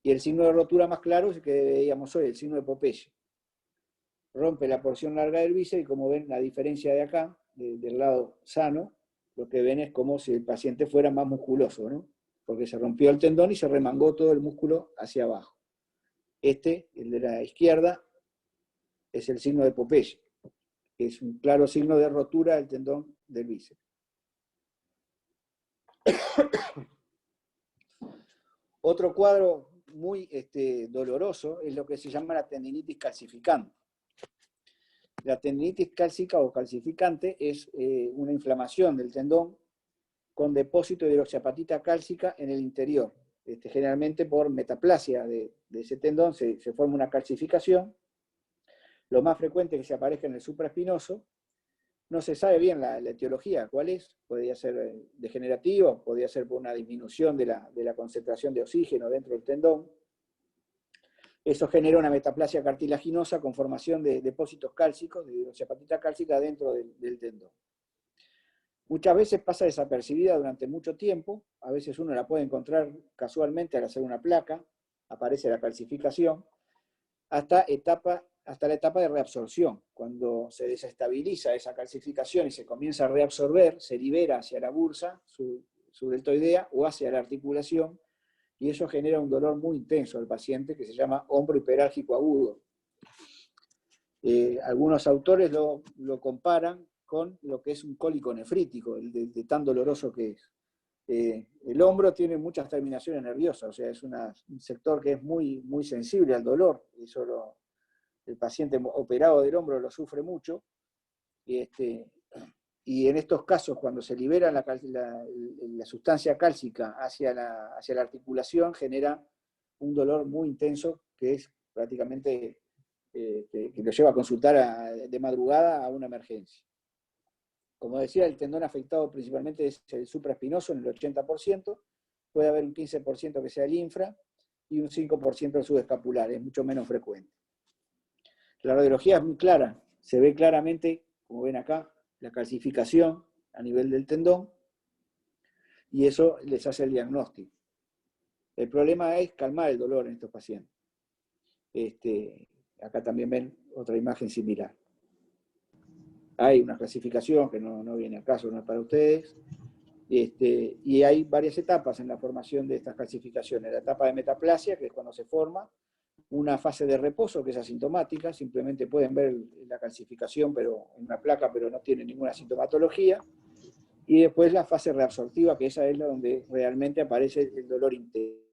[SPEAKER 1] Y el signo de rotura más claro es el que veíamos hoy, el signo de Popeye. Rompe la porción larga del bíceps y como ven, la diferencia de acá, del lado sano, lo que ven es como si el paciente fuera más musculoso, ¿no? Porque se rompió el tendón y se remangó todo el músculo hacia abajo. El de la izquierda, es el signo de Popeye, que es un claro signo de rotura del tendón del bíceps. Otro cuadro muy doloroso es lo que se llama la tendinitis calcificante. La tendinitis cálcica o calcificante es una inflamación del tendón con depósito de hidroxiapatita cálcica en el interior. Generalmente por metaplasia de ese tendón se forma una calcificación. Lo más frecuente es que se aparezca en el supraespinoso. No se sabe bien la etiología, cuál es. Podría ser degenerativa, podría ser por una disminución de la concentración de oxígeno dentro del tendón. Eso genera una metaplasia cartilaginosa con formación de depósitos cálcicos, de hidroxiapatita cálcica dentro del tendón. Muchas veces pasa desapercibida durante mucho tiempo, a veces uno la puede encontrar casualmente al hacer una placa, aparece la calcificación, hasta la etapa de reabsorción. Cuando se desestabiliza esa calcificación y se comienza a reabsorber, se libera hacia la bursa, su deltoidea, o hacia la articulación, y eso genera un dolor muy intenso al paciente que se llama hombro hiperálgico agudo. Algunos autores lo comparan con lo que es un cólico nefrítico, de tan doloroso que es. El hombro tiene muchas terminaciones nerviosas, o sea, es un sector que es muy, muy sensible al dolor. Eso el paciente operado del hombro lo sufre mucho. Y en estos casos, cuando se libera la sustancia cálcica hacia la articulación, genera un dolor muy intenso que es prácticamente que lo lleva a consultar de madrugada a una emergencia. Como decía, el tendón afectado principalmente es el supraespinoso en el 80%, puede haber un 15% que sea el infra y un 5% el subescapular, es mucho menos frecuente. La radiología es muy clara, se ve claramente, como ven acá, la calcificación a nivel del tendón y eso les hace el diagnóstico. El problema es calmar el dolor en estos pacientes. Acá también ven otra imagen similar. Hay una clasificación que no viene al caso, no es para ustedes, y hay varias etapas en la formación de estas calcificaciones. La etapa de metaplasia, que es cuando se forma, una fase de reposo, que es asintomática, simplemente pueden ver la calcificación pero en una placa, pero no tiene ninguna sintomatología, y después la fase reabsortiva, que esa es la donde realmente aparece el dolor intenso.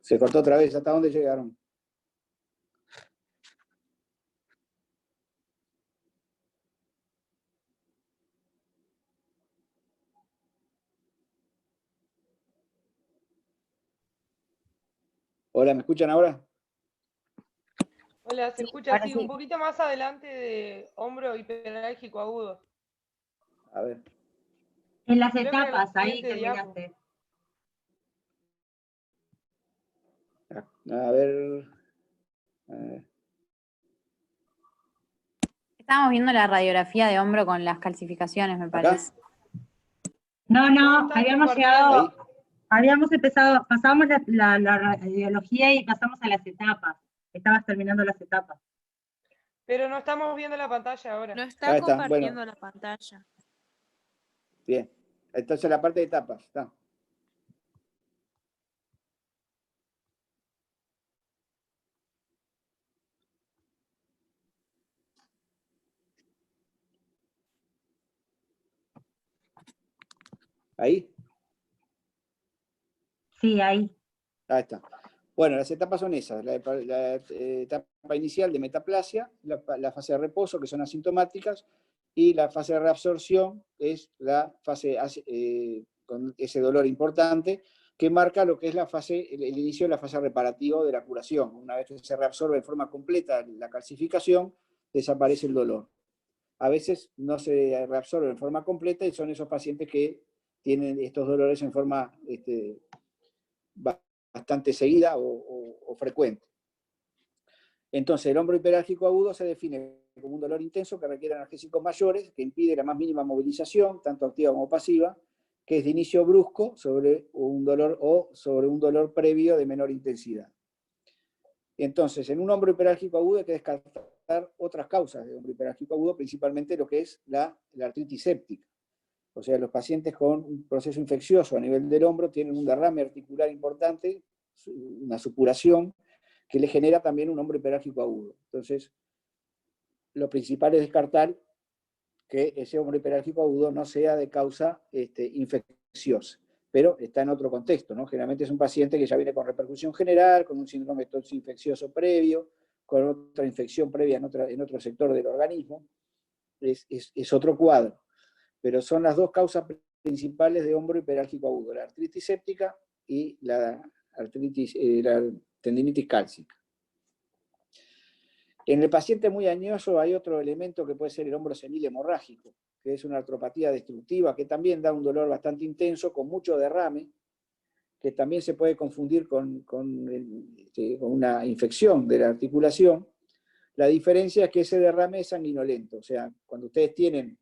[SPEAKER 1] Se cortó otra vez, ¿hasta dónde llegaron? Hola, ¿me escuchan ahora?
[SPEAKER 3] Hola, se escucha
[SPEAKER 2] ahora
[SPEAKER 3] así,
[SPEAKER 2] sí.
[SPEAKER 3] un poquito más adelante de hombro hiperálgico agudo.
[SPEAKER 1] A ver.
[SPEAKER 7] En las
[SPEAKER 3] Creo que en la
[SPEAKER 7] etapas, ahí
[SPEAKER 3] siguiente diapo.
[SPEAKER 7] terminaste.
[SPEAKER 1] A ver.
[SPEAKER 2] Estábamos viendo la radiografía de hombro con las calcificaciones, me
[SPEAKER 1] ¿Acá?
[SPEAKER 2] parece.
[SPEAKER 7] No,
[SPEAKER 3] No están
[SPEAKER 7] habíamos
[SPEAKER 3] compartiendo.
[SPEAKER 7] llegado, habíamos empezado, pasamos la radiología y pasamos a las etapas. Estabas terminando las etapas.
[SPEAKER 3] Pero no estamos viendo la pantalla ahora.
[SPEAKER 10] No
[SPEAKER 1] Ahí
[SPEAKER 10] está
[SPEAKER 1] está,
[SPEAKER 10] compartiendo
[SPEAKER 1] bueno.
[SPEAKER 10] la pantalla.
[SPEAKER 1] Bien. Entonces la parte de etapas, está. ¿Ahí?
[SPEAKER 7] Sí, ahí.
[SPEAKER 1] Ahí está. Bueno, las etapas son esas, la etapa inicial de metaplasia, la fase de reposo, que son asintomáticas, y la fase de reabsorción es la fase con ese dolor importante, que marca lo que es el inicio de la fase reparativa de la curación. Una vez que se reabsorbe en forma completa la calcificación, desaparece el dolor. A veces no se reabsorbe en forma completa y son esos pacientes que tienen estos dolores en forma bastante seguida o frecuente. Entonces, el hombro hiperálgico agudo se define como un dolor intenso que requiere analgésicos mayores, que impide la más mínima movilización, tanto activa como pasiva, que es de inicio brusco sobre un dolor previo de menor intensidad. Entonces, en un hombro hiperálgico agudo hay que descartar otras causas de hombro hiperálgico agudo, principalmente lo que es la artritis séptica. O sea, los pacientes con un proceso infeccioso a nivel del hombro tienen un derrame articular importante, una supuración, que le genera también un hombro hiperálgico agudo. Entonces, lo principal es descartar que ese hombro hiperálgico agudo no sea de causa infecciosa, pero está en otro contexto, ¿no? Generalmente es un paciente que ya viene con repercusión general, con un síndrome infeccioso previo, con otra infección previa en otro sector del organismo. Es otro cuadro. Pero son las dos causas principales de hombro hiperálgico agudo, la artritis séptica y la tendinitis cálcica. En el paciente muy añoso hay otro elemento que puede ser el hombro senil hemorrágico, que es una artropatía destructiva, que también da un dolor bastante intenso, con mucho derrame, que también se puede confundir con una infección de la articulación. La diferencia es que ese derrame es sanguinolento, o sea, cuando ustedes tienen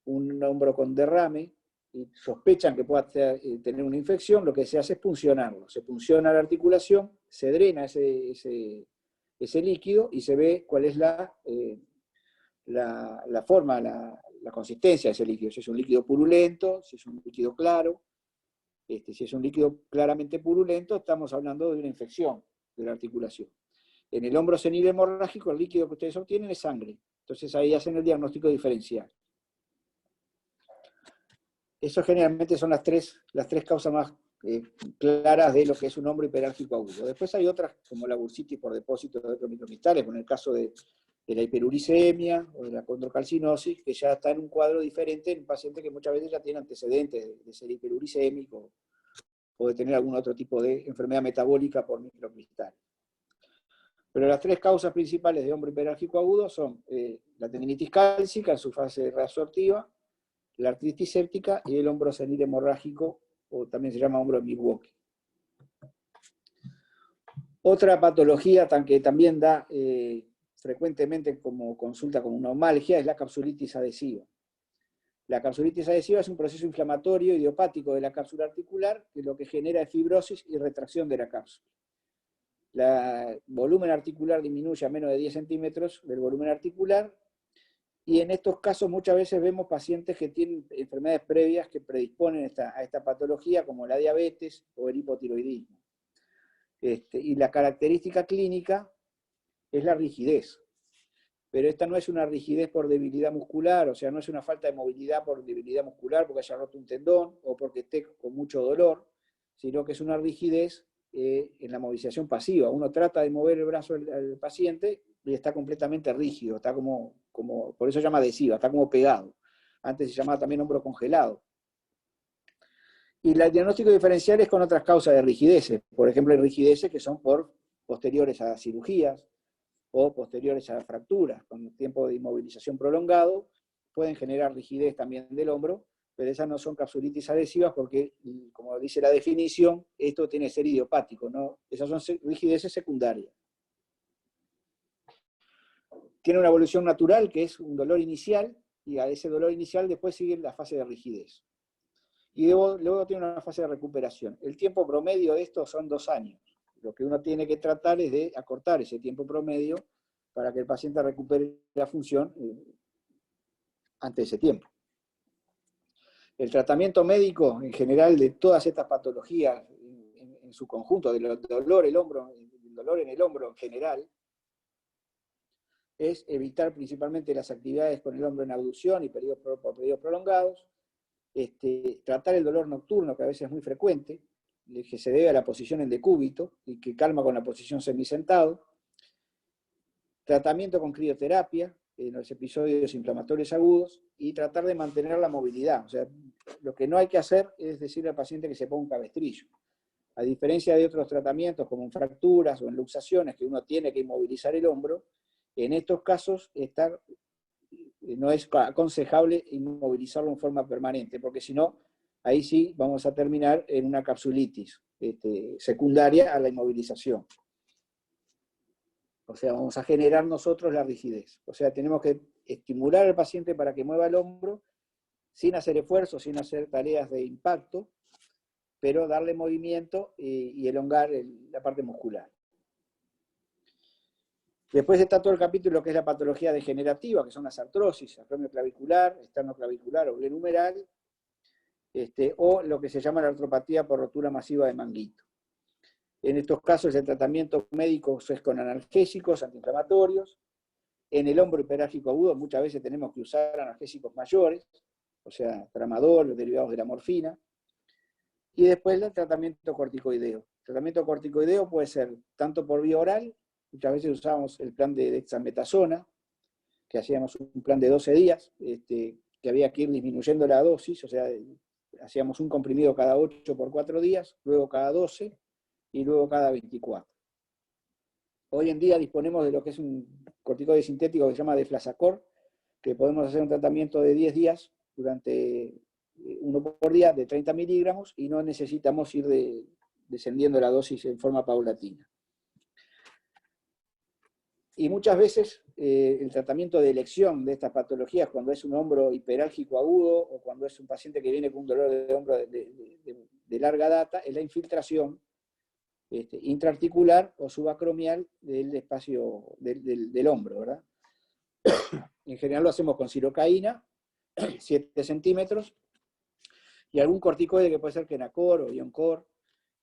[SPEAKER 1] un hombro con derrame y sospechan que pueda tener una infección, lo que se hace es puncionarlo. Se punciona la articulación, se drena ese líquido y se ve cuál es la forma, la consistencia de ese líquido. Si es un líquido purulento, si es un líquido claro. Si es un líquido claramente purulento, estamos hablando de una infección de la articulación. En el hombro senil hemorrágico, el líquido que ustedes obtienen es sangre. Entonces ahí hacen el diagnóstico diferencial. Eso generalmente son las tres causas más claras de lo que es un hombro hiperálgico agudo. Después hay otras, como la bursitis por depósito de otros microcristales, con el caso de la hiperuricemia o de la condrocalcinosis, que ya está en un cuadro diferente en un paciente que muchas veces ya tiene antecedentes de ser hiperuricémico o de tener algún otro tipo de enfermedad metabólica por microcristal. Pero las tres causas principales de hombro hiperálgico agudo son la tendinitis cálcica en su fase reabsortiva, la artritis séptica y el hombro senil hemorrágico, o también se llama hombro de Milwaukee. Otra patología que también da frecuentemente como consulta como neumalgia es la capsulitis adhesiva. La capsulitis adhesiva es un proceso inflamatorio idiopático de la cápsula articular que lo que genera es fibrosis y retracción de la cápsula. El volumen articular disminuye a menos de 10 centímetros del volumen articular, y en estos casos muchas veces vemos pacientes que tienen enfermedades previas que predisponen a esta patología, como la diabetes o el hipotiroidismo. Y la característica clínica es la rigidez. Pero esta no es una rigidez por debilidad muscular, o sea, no es una falta de movilidad por debilidad muscular, porque haya roto un tendón o porque esté con mucho dolor, sino que es una rigidez en la movilización pasiva. Uno trata de mover el brazo al paciente y está completamente rígido, está como por eso se llama adhesiva, está como pegado. Antes se llamaba también hombro congelado. Y el diagnóstico diferencial es con otras causas de rigideces. Por ejemplo, hay rigideces que son posteriores a cirugías o posteriores a fracturas, con tiempo de inmovilización prolongado, pueden generar rigidez también del hombro, pero esas no son capsulitis adhesivas porque, como dice la definición, esto tiene que ser idiopático, ¿no? Esas son rigideces secundarias. Tiene una evolución natural que es un dolor inicial, y a ese dolor inicial después sigue la fase de rigidez. Y luego tiene una fase de recuperación. El tiempo promedio de esto son 2 años. Lo que uno tiene que tratar es de acortar ese tiempo promedio para que el paciente recupere la función antes de ese tiempo. El tratamiento médico en general de todas estas patologías en su conjunto, del dolor en el hombro en general, es evitar principalmente las actividades con el hombro en abducción y por periodos prolongados, tratar el dolor nocturno, que a veces es muy frecuente, que se debe a la posición en decúbito y que calma con la posición semisentado. Tratamiento con crioterapia en los episodios inflamatorios agudos y tratar de mantener la movilidad. O sea, lo que no hay que hacer es decirle al paciente que se ponga un cabestrillo. A diferencia de otros tratamientos como en fracturas o en luxaciones que uno tiene que inmovilizar el hombro, en estos casos no es aconsejable inmovilizarlo en forma permanente, porque si no, ahí sí vamos a terminar en una capsulitis secundaria a la inmovilización. O sea, vamos a generar nosotros la rigidez. O sea, tenemos que estimular al paciente para que mueva el hombro sin hacer esfuerzo, sin hacer tareas de impacto, pero darle movimiento y elongar la parte muscular. Después está todo el capítulo que es la patología degenerativa, que son las artrosis, acromioclavicular, esternoclavicular o glenumeral, o lo que se llama la artropatía por rotura masiva de manguito. En estos casos el tratamiento médico es con analgésicos, antiinflamatorios. En el hombro hiperálgico agudo muchas veces tenemos que usar analgésicos mayores, o sea, tramadol, los derivados de la morfina. Y después el tratamiento corticoideo. El tratamiento corticoideo puede ser tanto por vía oral, muchas veces usábamos el plan de dexametasona, que hacíamos un plan de 12 días, que había que ir disminuyendo la dosis, o sea, hacíamos un comprimido cada 8 por 4 días, luego cada 12 y luego cada 24. Hoy en día disponemos de lo que es un corticoide sintético que se llama Deflazacort, que podemos hacer un tratamiento de 10 días durante uno por día de 30 miligramos y no necesitamos ir descendiendo la dosis en forma paulatina. Y muchas veces el tratamiento de elección de estas patologías, cuando es un hombro hiperálgico agudo o cuando es un paciente que viene con un dolor de hombro de larga data, es la infiltración intraarticular o subacromial del espacio del hombro, ¿verdad? En general lo hacemos con silocaína, 7 centímetros, y algún corticoide que puede ser Kenacor o Ioncor,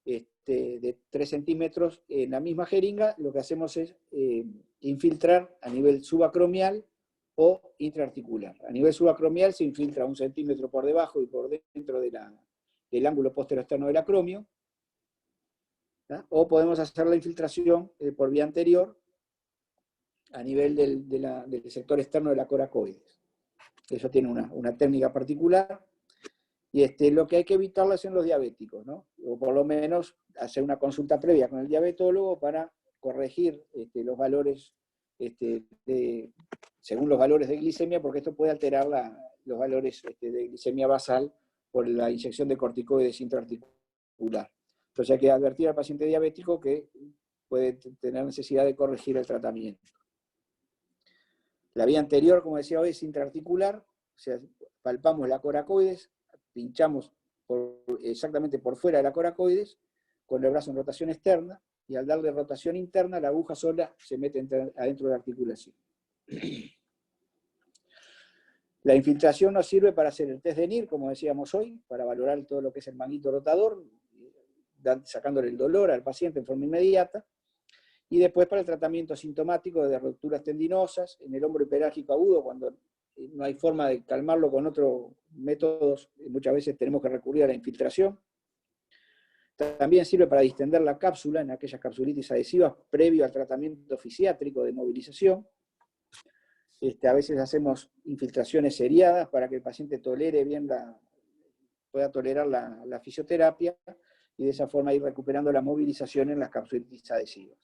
[SPEAKER 1] de 3 centímetros en la misma jeringa. Lo que hacemos es infiltrar a nivel subacromial o intraarticular. A nivel subacromial se infiltra 1 centímetro por debajo y por dentro del ángulo posteroexterno del acromio, ¿tá? O podemos hacer la infiltración por vía anterior a nivel del sector externo de la coracoides. Eso tiene una técnica particular. Y lo que hay que evitarlo es en los diabéticos, ¿no? O por lo menos hacer una consulta previa con el diabetólogo para corregir los valores, según los valores de glicemia, porque esto puede alterar los valores de glicemia basal por la inyección de corticoides intraarticular. Entonces hay que advertir al paciente diabético que puede tener necesidad de corregir el tratamiento. La vía anterior, como decía hoy, es intraarticular, o sea, palpamos la coracoides, pinchamos exactamente por fuera de la coracoides, con el brazo en rotación externa, y al darle rotación interna, la aguja sola se mete adentro de la articulación. La infiltración nos sirve para hacer el test de NIR, como decíamos hoy, para valorar todo lo que es el manguito rotador, sacándole el dolor al paciente en forma inmediata, y después para el tratamiento sintomático de rupturas tendinosas, en el hombro hiperálgico agudo, cuando no hay forma de calmarlo con otros métodos, muchas veces tenemos que recurrir a la infiltración. También sirve para distender la cápsula en aquellas capsulitis adhesivas previo al tratamiento fisiátrico de movilización. A veces hacemos infiltraciones seriadas para que el paciente tolere bien pueda tolerar la fisioterapia y de esa forma ir recuperando la movilización en las capsulitis adhesivas.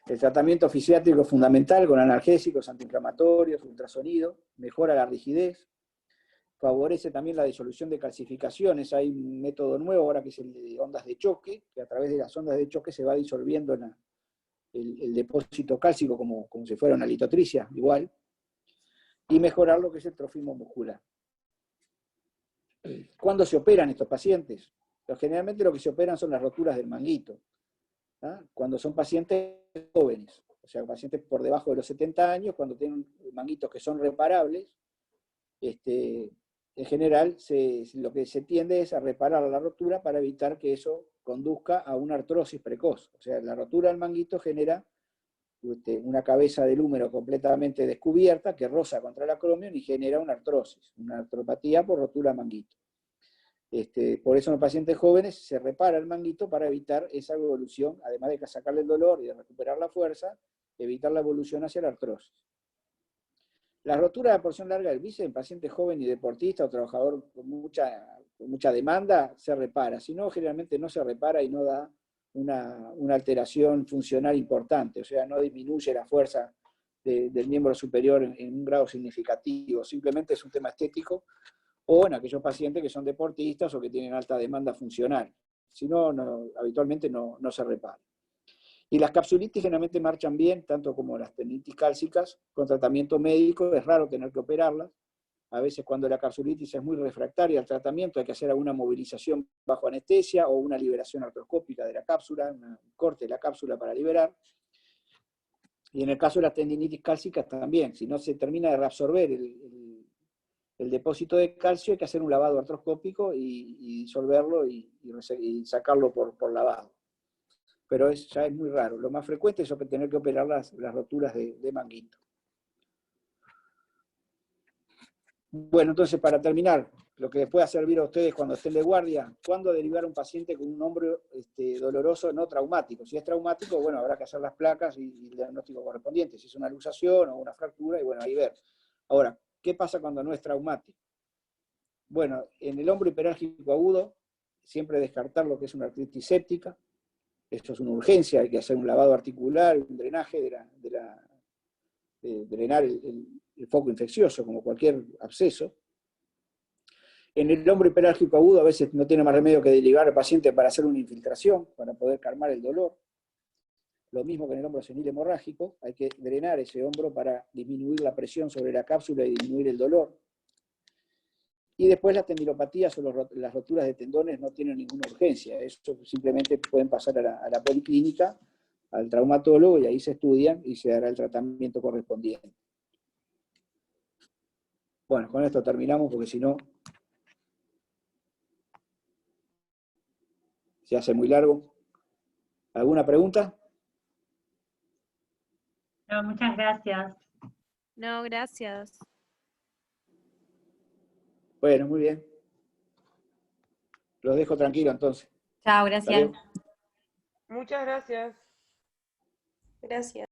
[SPEAKER 1] El tratamiento fisiátrico es fundamental con analgésicos, antiinflamatorios, ultrasonido, mejora la rigidez, favorece también la disolución de calcificaciones. Hay un método nuevo ahora que es el de ondas de choque, que a través de las ondas de choque se va disolviendo el depósito cálcico como si fuera una litotricia, igual, y mejorar lo que es el trofismo muscular. ¿Cuándo se operan estos pacientes? Generalmente lo que se operan son las roturas del manguito, ¿ah? Cuando son pacientes jóvenes, o sea, pacientes por debajo de los 70 años, cuando tienen manguitos que son reparables, en general lo que se tiende es a reparar la rotura para evitar que eso conduzca a una artrosis precoz. O sea, la rotura del manguito genera una cabeza del húmero completamente descubierta que roza contra el acromio y genera una artrosis, una artropatía por rotura de manguito. Por eso en los pacientes jóvenes se repara el manguito para evitar esa evolución, además de sacarle el dolor y de recuperar la fuerza, evitar la evolución hacia la artrosis. La rotura de la porción larga del bíceps en paciente joven y deportista o trabajador con mucha demanda se repara, si no, generalmente no se repara y no da una alteración funcional importante, o sea, no disminuye la fuerza del miembro superior en un grado significativo, simplemente es un tema estético, o en aquellos pacientes que son deportistas o que tienen alta demanda funcional. Si no, habitualmente no se repara. Y las capsulitis generalmente marchan bien, tanto como las tendinitis cálcicas, con tratamiento médico, es raro tener que operarlas. A veces cuando la capsulitis es muy refractaria al tratamiento hay que hacer alguna movilización bajo anestesia o una liberación artroscópica de la cápsula, un corte de la cápsula para liberar. Y en el caso de las tendinitis cálcicas también, si no se termina de reabsorber el depósito de calcio, hay que hacer un lavado artroscópico y disolverlo y sacarlo por lavado. Pero ya es muy raro. Lo más frecuente es tener que operar las roturas de manguito. Bueno, entonces para terminar, lo que les pueda servir a ustedes cuando estén de guardia, ¿cuándo derivar a un paciente con un hombro doloroso no traumático? Si es traumático, bueno, habrá que hacer las placas y el diagnóstico correspondiente. Si es una luxación o una fractura, y bueno, ahí ver. Ahora, ¿qué pasa cuando no es traumático? Bueno, en el hombro hiperálgico agudo, siempre descartar lo que es una artritis séptica. Esto es una urgencia, hay que hacer un lavado articular, un drenaje de drenar el foco infeccioso, como cualquier absceso. En el hombro hiperálgico agudo a veces no tiene más remedio que derivar al paciente para hacer una infiltración, para poder calmar el dolor. Lo mismo que en el hombro senil hemorrágico, hay que drenar ese hombro para disminuir la presión sobre la cápsula y disminuir el dolor. Y después las tendilopatías o las roturas de tendones no tienen ninguna urgencia. Eso simplemente pueden pasar a la policlínica, al traumatólogo, y ahí se estudian y se dará el tratamiento correspondiente. Bueno, con esto terminamos porque si no se hace muy largo. ¿Alguna pregunta?
[SPEAKER 7] No, muchas gracias.
[SPEAKER 10] No, gracias.
[SPEAKER 1] Bueno, muy bien. Los dejo tranquilos entonces.
[SPEAKER 2] Chao,
[SPEAKER 1] Hasta
[SPEAKER 2] gracias.
[SPEAKER 1] luego.
[SPEAKER 3] Muchas gracias.
[SPEAKER 8] Gracias.